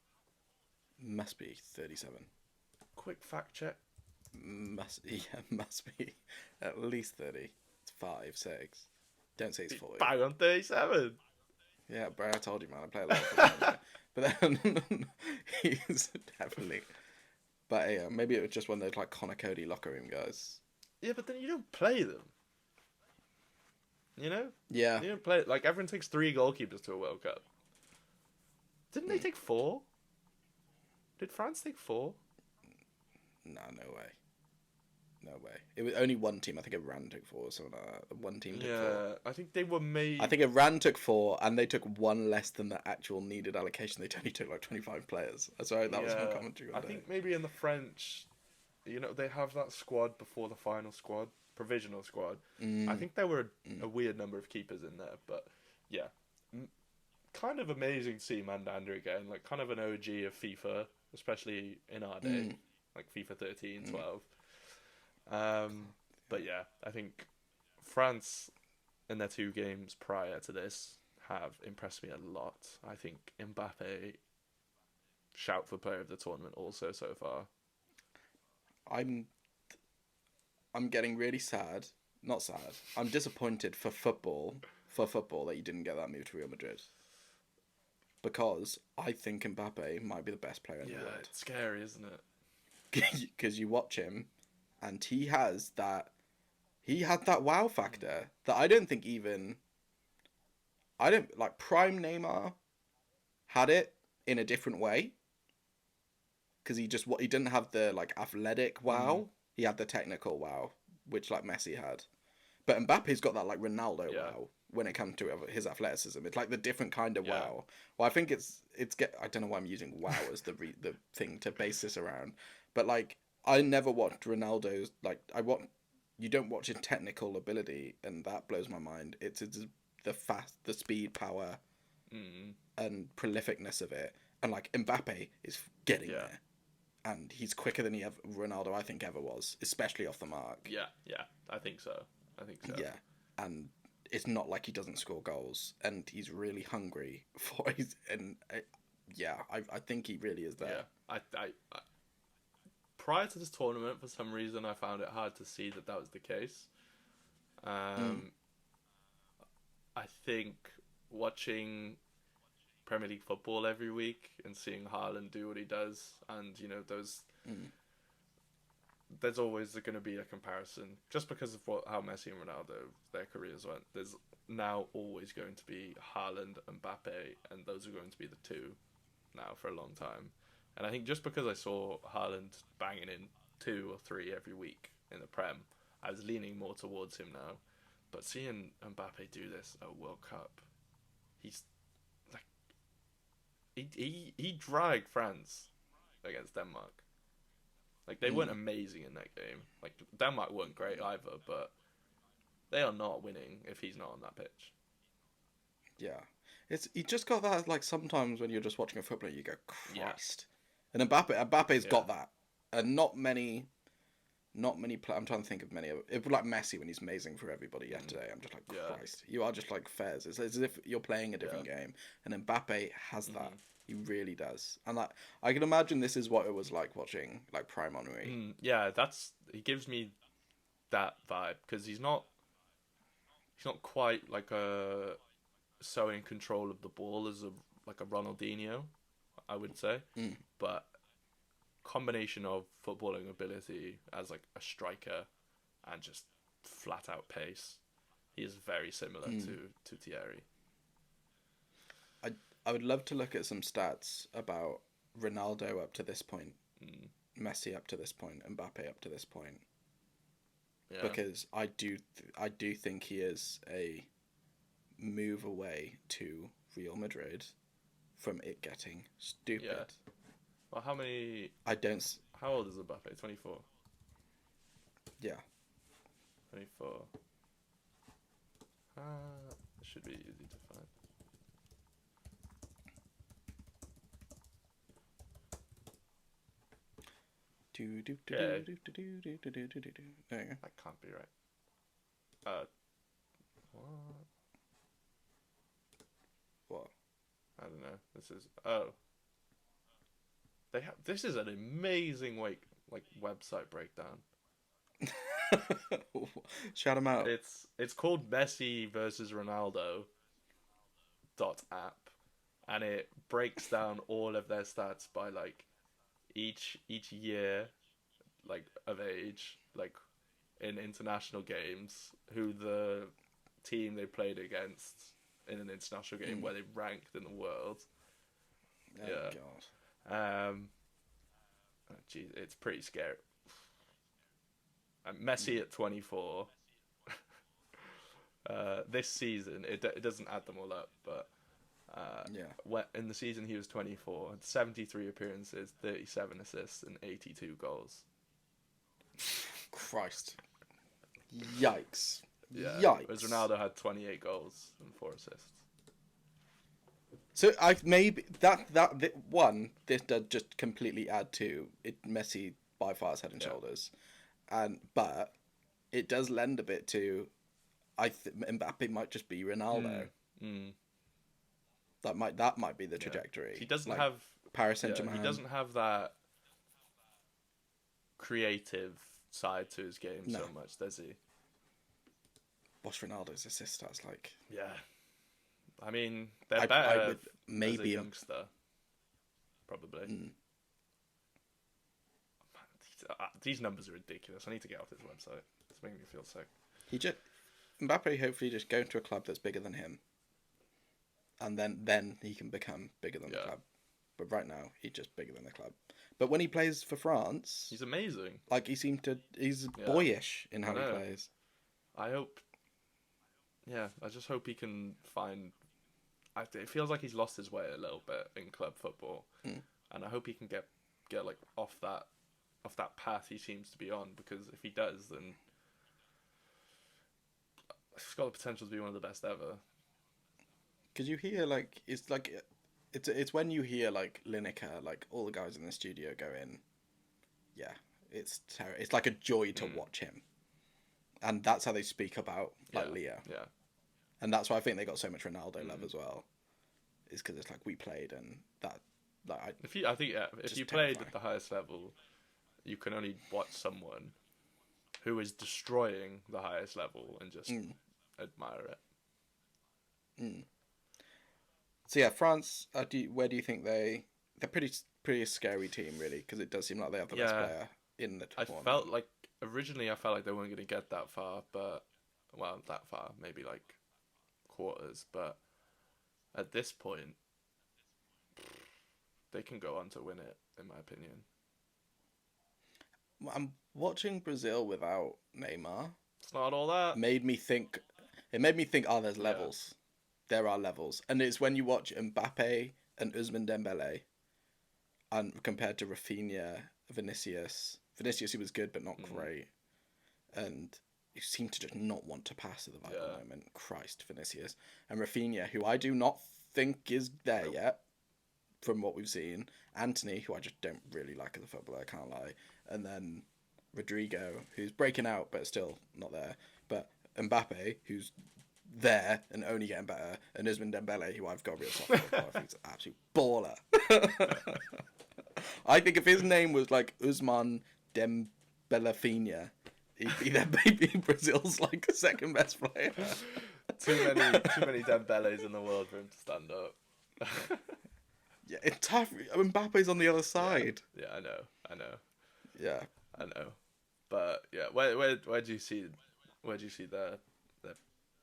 must be 37. Quick fact check. Must be at least 30. It's 5, 6. Don't say he's 40. Bang on 37. Yeah, bro, I told you, man. I play a lot of football. But then he's definitely. But yeah, maybe it was just one of those like Connor Cody locker room guys. Yeah, but then you don't play them. You know? Yeah. You don't play like everyone takes 3 goalkeepers to a World Cup. Didn't they take 4? Did France take 4? Nah, no way. No way. It was only one team. I think Iran took 4 or something like that. One team took 4. Yeah, I think they were made. I think Iran took 4, and they took one less than the actual needed allocation. They only took like 25 players. Sorry, that was my commentary. I think maybe in the French, they have that squad before the final squad, provisional squad. I think there were a weird number of keepers in there, but yeah, kind of amazing to see Mandander again. Like kind of an OG of FIFA, especially in our day, like FIFA 13, 12. But yeah, I think France in their 2 games prior to this have impressed me a lot. I think Mbappe shout for player of the tournament also so far. I'm getting really sad. Not sad. I'm disappointed for football that you didn't get that move to Real Madrid. Because I think Mbappe might be the best player in the world. Yeah, it's scary, isn't it? Because you watch him, and he had that wow factor that I don't think even. I don't like prime Neymar had it in a different way. Because he didn't have the like athletic wow. He had the technical wow, which like Messi had. But Mbappe's got that like Ronaldo wow when it comes to his athleticism. It's like the different kind of wow. Well, I think I don't know why I'm using wow as the thing to base this around. But like I never watched Ronaldo's you don't watch his technical ability, and that blows my mind. It's the speed, power, and prolificness of it, and like Mbappe is getting there, and he's quicker than Ronaldo I think ever was, especially off the mark. Yeah, I think so. Yeah, and it's not like he doesn't score goals, and he's really hungry for I think he really is there. Yeah, I prior to this tournament, for some reason, I found it hard to see that was the case. I think watching Premier League football every week and seeing Haaland do what he does, and there's always going to be a comparison just because of how Messi and Ronaldo their careers went. There's now always going to be Haaland and Mbappe, and those are going to be the 2 now for a long time. And I think just because I saw Haaland banging in 2 or 3 every week in the Prem, I was leaning more towards him now. But seeing Mbappe do this at World Cup, he's like he dragged France against Denmark. Like they weren't amazing in that game. Like Denmark weren't great either, but they are not winning if he's not on that pitch. Yeah, you just got that. Like sometimes when you're just watching a footballer, you go Christ. And Mbappe's got that, and not many. I'm trying to think of many. It like Messi when he's amazing for everybody yesterday. I'm just like Christ. You are just like Fez. It's as if you're playing a different game, and Mbappe has that. He really does, and like I can imagine this is what it was like watching like Prime Henry. He gives me that vibe because he's not quite like so in control of the ball as a Ronaldinho, I would say, but combination of footballing ability as like a striker and just flat out pace, he is very similar to Thierry. I would love to look at some stats about Ronaldo up to this point, Messi up to this point, Mbappe up to this point. Yeah. Because I do think he is a move away to Real Madrid from it getting stupid. Yeah. Well, how old is Mbappe? 24. Yeah. 24. It should be easy to find. There you go. That can't be right. Uh, what? What? I don't know. They have. This is an amazing website breakdown. Shout him out. It's called Messi versus Ronaldo .app, and it breaks down all of their stats by like each year of age, like in international games, who the team they played against in an international game, where they ranked in the world. Oh Yeah. God. Geez, it's pretty scary. Messi at 24. This season, it doesn't add them all up, but in the season he was 24, had 73 appearances, 37 assists, and 82 goals. Christ. Yikes. Yeah, Yikes. whereas Ronaldo had 28 goals and 4 assists. So this does just completely add to it. Messi by far is head and shoulders, but it does lend a bit to Mbappe might just be Ronaldo. That might be the trajectory. He doesn't have Paris Saint-Germain. He doesn't have that creative side to his game so much, does he? What's Ronaldo's assist stats like? Yeah. I mean, they're better as a youngster, probably. These numbers are ridiculous. I need to get off this website. It's making me feel sick. Mbappe hopefully just go to a club that's bigger than him, and then he can become bigger than the club. But right now, he's just bigger than the club. But when he plays for France, he's amazing. Like he's boyish in how he plays. I hope. Yeah, I just hope he can find. It feels like he's lost his way a little bit in club football, and I hope he can get like off that path he seems to be on. Because if he does, then he's got the potential to be one of the best ever. Because you hear it's when you hear like Lineker, like all the guys in the studio go in, it's it's like a joy to watch him, and that's how they speak about Leo. Yeah. And that's why I think they got so much Ronaldo love as well, is because it's like we played and that. Like, if you played at the highest level, you can only watch someone who is destroying the highest level and just admire it. So yeah, France. Where do you think they're pretty a scary team really, because it does seem like they have the best player in the tournament. Originally I felt like they weren't going to get that far, maybe like quarters, but at this point they can go on to win it, in my opinion. I'm watching Brazil without Neymar. It's not all that. It made me think, there's levels. There are levels. And it's when you watch Mbappe and Ousmane Dembele, and compared to Rafinha, Vinicius, he was good but not great. And you seem to just not want to pass at the vital moment. Christ, Vinicius. And Rafinha, who I do not think is there yet, from what we've seen. Anthony, who I just don't really like as a footballer, I can't lie. And then Rodrigo, who's breaking out but still not there. But Mbappe, who's there and only getting better. And Ousmane Dembele, who I've got real soft for. I think he's an absolute baller. I think if his name was like Ousmane Dembelefinha, he'd be there, baby. Brazil's like second best player. Too many Dembeles in the world for him to stand up. Yeah, it's tough. I mean, Mbappe's on the other side. Yeah, I know. Yeah, I know. But yeah, where do you see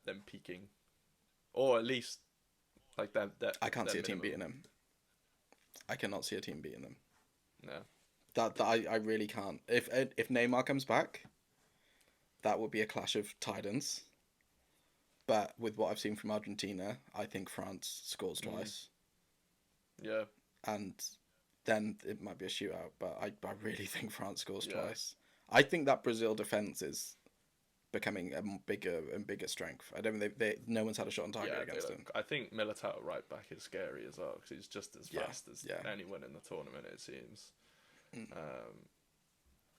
them peaking, or at least like that? I can't see a team beating them. I cannot see a team beating them. No. That I really can't. If Neymar comes back, that would be a clash of titans. But with what I've seen from Argentina, I think France scores twice. Yeah. And then it might be a shootout, but I really think France scores twice. I think that Brazil defense is becoming a bigger and bigger strength. I don't think no one's had a shot on target against him. I think Militao right back is scary as well, because he's just as fast as anyone in the tournament, it seems.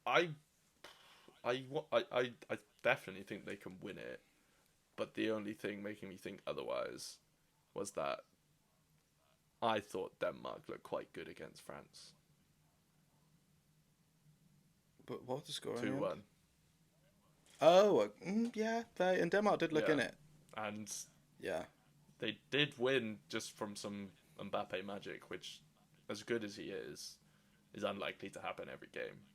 I definitely think they can win it. But the only thing making me think otherwise was that I thought Denmark looked quite good against France. But what was the score? 2-1. Oh, yeah. And Denmark did look Yeah. in it. And Yeah. they did win just from some Mbappe magic, which, as good as he is unlikely to happen every game.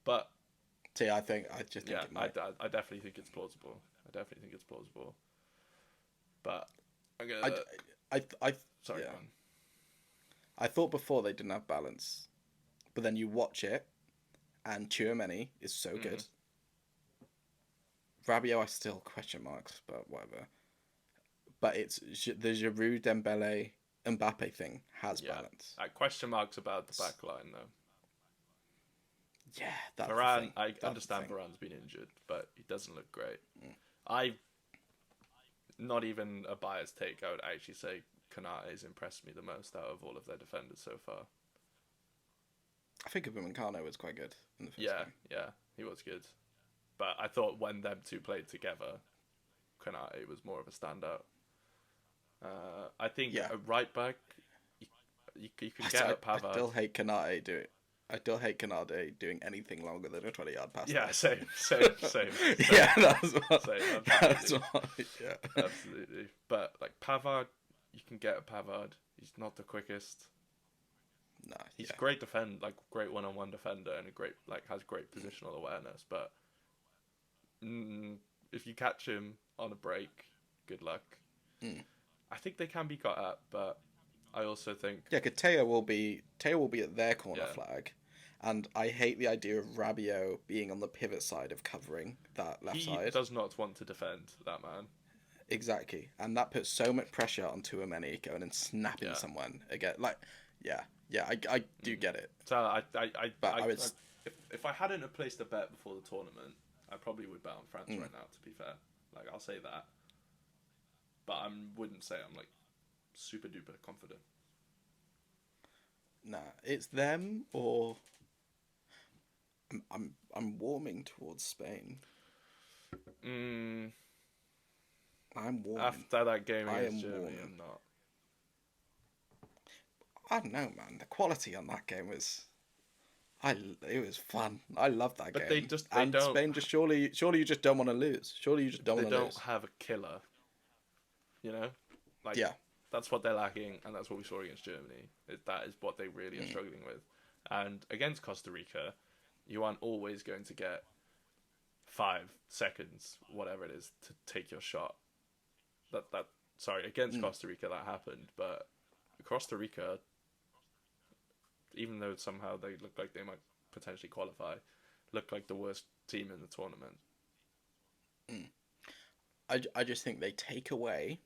But See, I just think yeah, it might. I definitely think it's plausible. But I'm gonna. Sorry, Yeah. man. I thought before they didn't have balance, but then you watch it, and Tchouaméni is so good. Rabiot, I still question marks, but whatever. But it's the Giroud, Dembele, Mbappe thing has balance. Question marks about the back line though. Yeah, that's Varane, the thing. I understand Varane's been injured, but he doesn't look great. Not even a biased take, I would actually say Konate has impressed me the most out of all of their defenders so far. I think Upamecano was quite good in the first game. Yeah, he was good. But I thought when them two played together, Konate was more of a standout. I think a right back, you can get a Pavard. I still hate Konate doing anything longer than a 20-yard pass. Yeah, same. Yeah, that's what. Yeah, absolutely. But like Pavard, you can get a Pavard. He's not the quickest. No, he's a great great one-on-one defender, and has great positional awareness. But if you catch him on a break, good luck. I think they can be got at, but I also think because Teo will be at their corner flag, and I hate the idea of Rabiot being on the pivot side of covering that left side. He does not want to defend, that man. Exactly, and that puts so much pressure on Tchouaméni going and snapping someone again. I do get it. So if I hadn't have placed a bet before the tournament, I probably would bet on France right now. To be fair, I'll say that, but I wouldn't say I'm super duper confident. Nah, it's them or I'm warming towards Spain. I'm warming. After that game against Germany, I'm not. I don't know, man. The quality on that game was, it was fun. I love that game. But Spain just surely you just don't want to lose. Surely you just don't want to lose. They don't have a killer. You know, that's what they're lacking, and that's what we saw against Germany. That is what they really are struggling with. And against Costa Rica, you aren't always going to get 5 seconds, whatever it is, to take your shot. Against Costa Rica that happened, but Costa Rica, even though somehow they look like they might potentially qualify, look like the worst team in the tournament. I just think they take away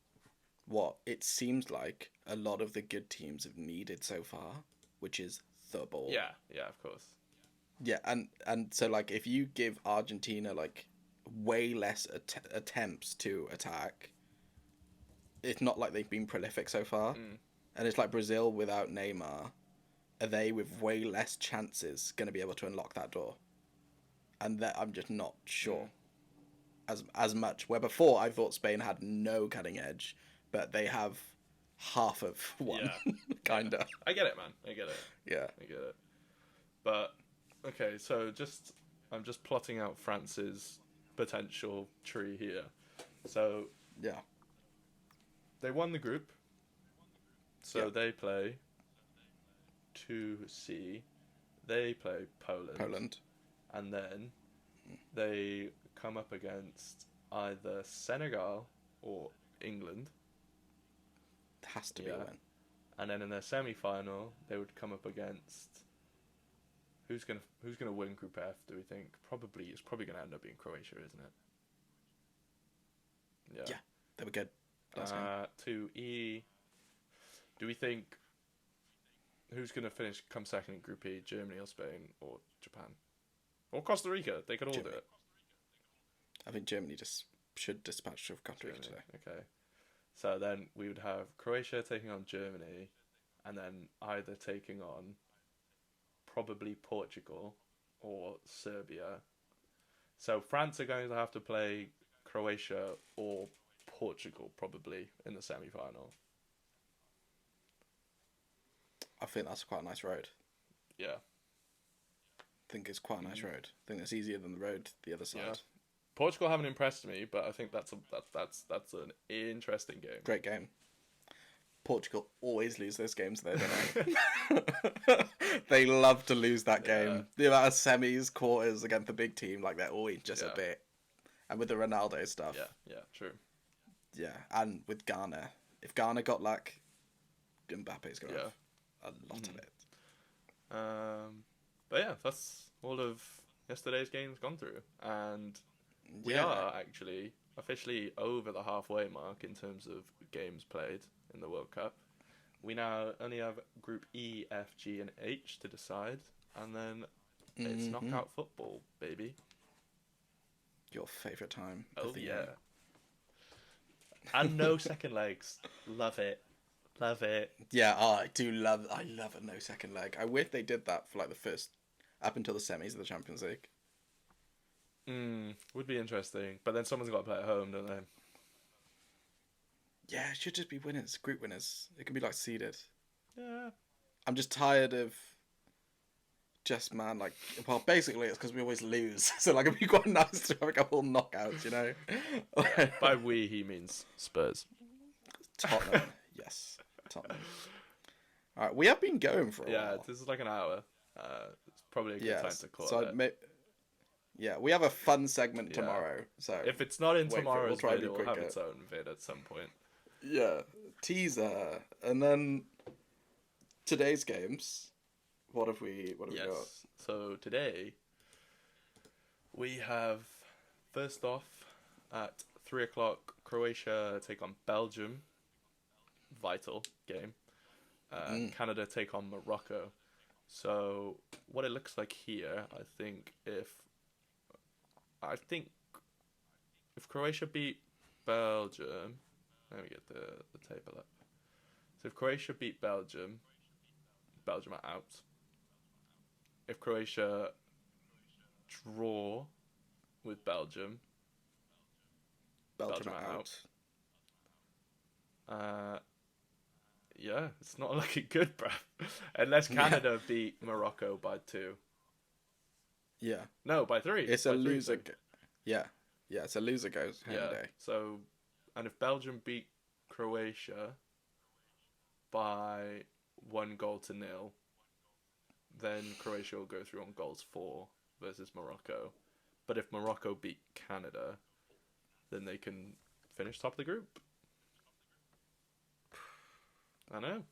what it seems like a lot of the good teams have needed so far, which is the ball. Yeah, of course. Yeah, and so if you give Argentina way less attempts to attack, it's not like they've been prolific so far. And it's like Brazil without Neymar, are they with way less chances going to be able to unlock that door? And that I'm just not sure as much. Where before I thought Spain had no cutting edge, but they have half of one, kinda. I get it, man. I get it. Yeah, I get it. But okay, so I'm just plotting out France's potential tree here. So they won the group. So they play 2C. They play Poland. And then they come up against either Senegal or England. It has to be a win. And then in their semi-final, they would come up against who's gonna win Group F? Do we think? It's probably gonna end up being Croatia, isn't it? Yeah, they were good. 2E. Do we think who's going to come second in Group E? Germany or Spain or Japan? Or Costa Rica? They could all do it. I think Germany just should dispatch of Costa Rica today. Okay. So then we would have Croatia taking on Germany, and then either taking on probably Portugal or Serbia. So France are going to have to play Croatia or Portugal probably in the semi-final. I think that's quite a nice road. Yeah. I think it's quite a nice road. I think it's easier than the road the other side. Yeah. Portugal haven't impressed me, but I think that's an interesting game. Great game. Portugal always lose those games though, don't they? They love to lose that game. The amount of semis, quarters against the big team, like they're always just a bit. And with the Ronaldo stuff. Yeah, true. Yeah, and with Ghana. If Ghana got luck, Mbappe's going to have a lot of it. But yeah, that's all of yesterday's games gone through. And we are actually officially over the halfway mark in terms of games played in the World Cup. We now only have Group E, F, G, and H to decide. And then it's knockout football, baby. Your favourite time of the year. And no second legs. Love it. Love it. Yeah, I love a no second leg. I wish they did that for like the first, up until the semis of the Champions League. Would be interesting. But then someone's got to play at home, don't they? Yeah, it should just be winners, group winners. It can be like seeded. Yeah. I'm just tired of well, basically it's because we always lose. So like it'd be quite nice to have a couple knockouts, you know? By we, he means Spurs. Tottenham, yes. Tottenham. Alright, we have been going for a while. Yeah, this is like an hour. It's probably a good time to call it. Yeah, we have a fun segment tomorrow. So if it's not in tomorrow's vid, it will have its own vid at some point. Yeah, teaser. And then today's games. What have we got? So today we have, first off, at 3:00, Croatia take on Belgium. Vital game. Canada take on Morocco. So what it looks like here, I think if Croatia beat Belgium, let me get the table up. So if Croatia beat Belgium, Belgium are out. If Croatia draw with Belgium, Belgium are out. Yeah, it's not looking good, bruv. Unless Canada beat Morocco by 2. Yeah. No, by 3. It's a loser. Yeah, it's a loser goes home day. So, and if Belgium beat Croatia by 1-0, then Croatia will go through on goals 4 versus Morocco. But if Morocco beat Canada, then they can finish top of the group. I know.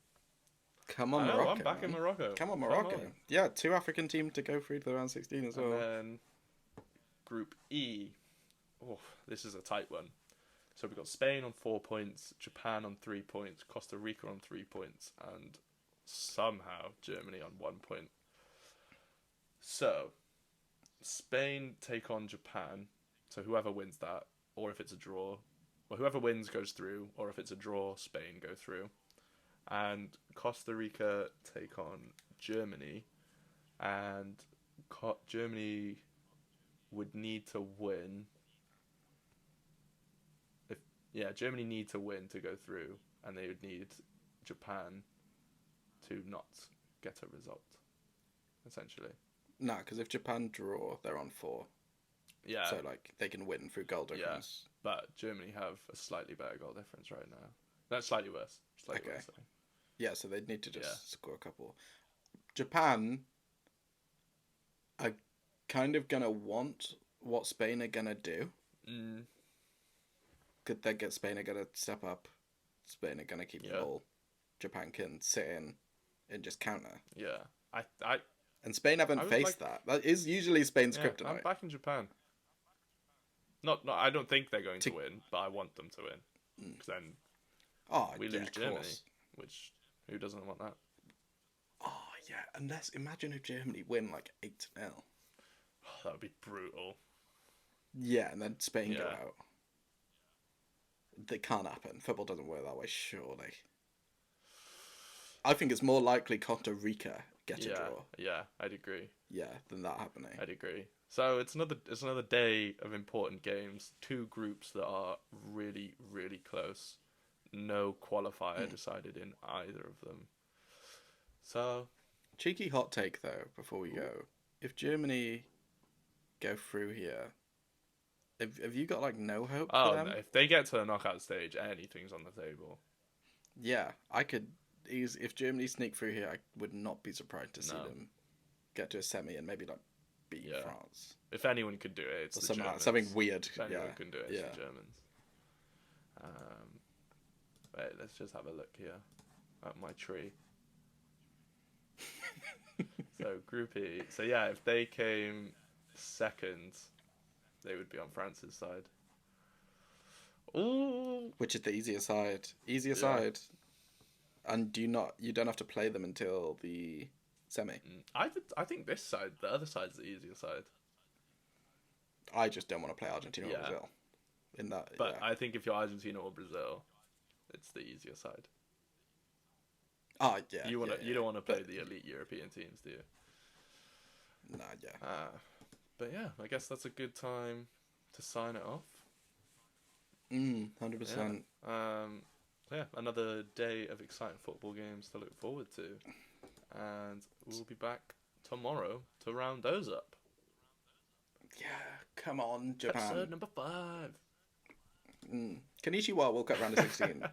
Come on, Morocco. I'm back in Morocco. Come on, Morocco. Yeah, 2 African teams to go through to the round 16 as well. And then Group E. Oh, this is a tight one. So we've got Spain on 4 points, Japan on 3 points, Costa Rica on 3 points, and somehow Germany on 1 point. So, Spain take on Japan. So whoever wins that, or if it's a draw, well, whoever wins goes through, or if it's a draw, Spain go through. And Costa Rica take on Germany, and Germany would need to win. Germany need to win to go through, and they would need Japan to not get a result, essentially. No, because if Japan draw, they're on 4. Yeah. So, like, they can win through goal difference. Yeah, but Germany have a slightly better goal difference right now. That's slightly worse. Slightly worse, sorry. Yeah, so they'd need to just score a couple. Japan are kind of going to want what Spain are going to do. Could they get Spain are going to step up? Spain are going to keep the ball. Japan can sit in and just counter. Yeah. And Spain haven't faced that. That is usually Spain's kryptonite. I'm back in Japan. Not. I don't think they're going to win, but I want them to win. Because then we lose Germany, which who doesn't want that? Oh yeah, imagine if Germany win like 8-0. That would be brutal. Yeah, and then Spain go out. That can't happen. Football doesn't work that way, surely. I think it's more likely Costa Rica get a draw. Yeah, I'd agree. Yeah, than that happening. I'd agree. So it's another day of important games. Two groups that are really really close. No qualifier decided in either of them. So Cheeky hot take though, before we go. If Germany go through here, have you got like no hope for oh no, them? if they get to the knockout stage, anything's on the table. Yeah, I could. If Germany sneak through here, I would not be surprised to see No. them get to a semi and maybe like beat Yeah. France If anyone could do it, it's or the something, Germans. something weird. If anyone Yeah, can do it, it's yeah. the Germans. Wait, let's just have a look here at my tree. So Group E. So yeah, if they came second, they would be on France's side. Ooh. Which is the easier side? Easier Yeah. side. And you don't have to play them until the semi. I think this side, the other side's the easier side. I just don't want to play Argentina or Yeah. Brazil. In that, But yeah. I think if you're Argentina or Brazil, it's the easier side. Oh yeah. You yeah, don't want to play But- the elite European teams, do you? Nah, yeah. But yeah, I guess that's a good time to sign it off. 100%. Yeah, another day of exciting football games to look forward to. And we'll be back tomorrow to round those up. Yeah, come on, Japan. Episode number 5. Konnichiwa World Cup round of 16.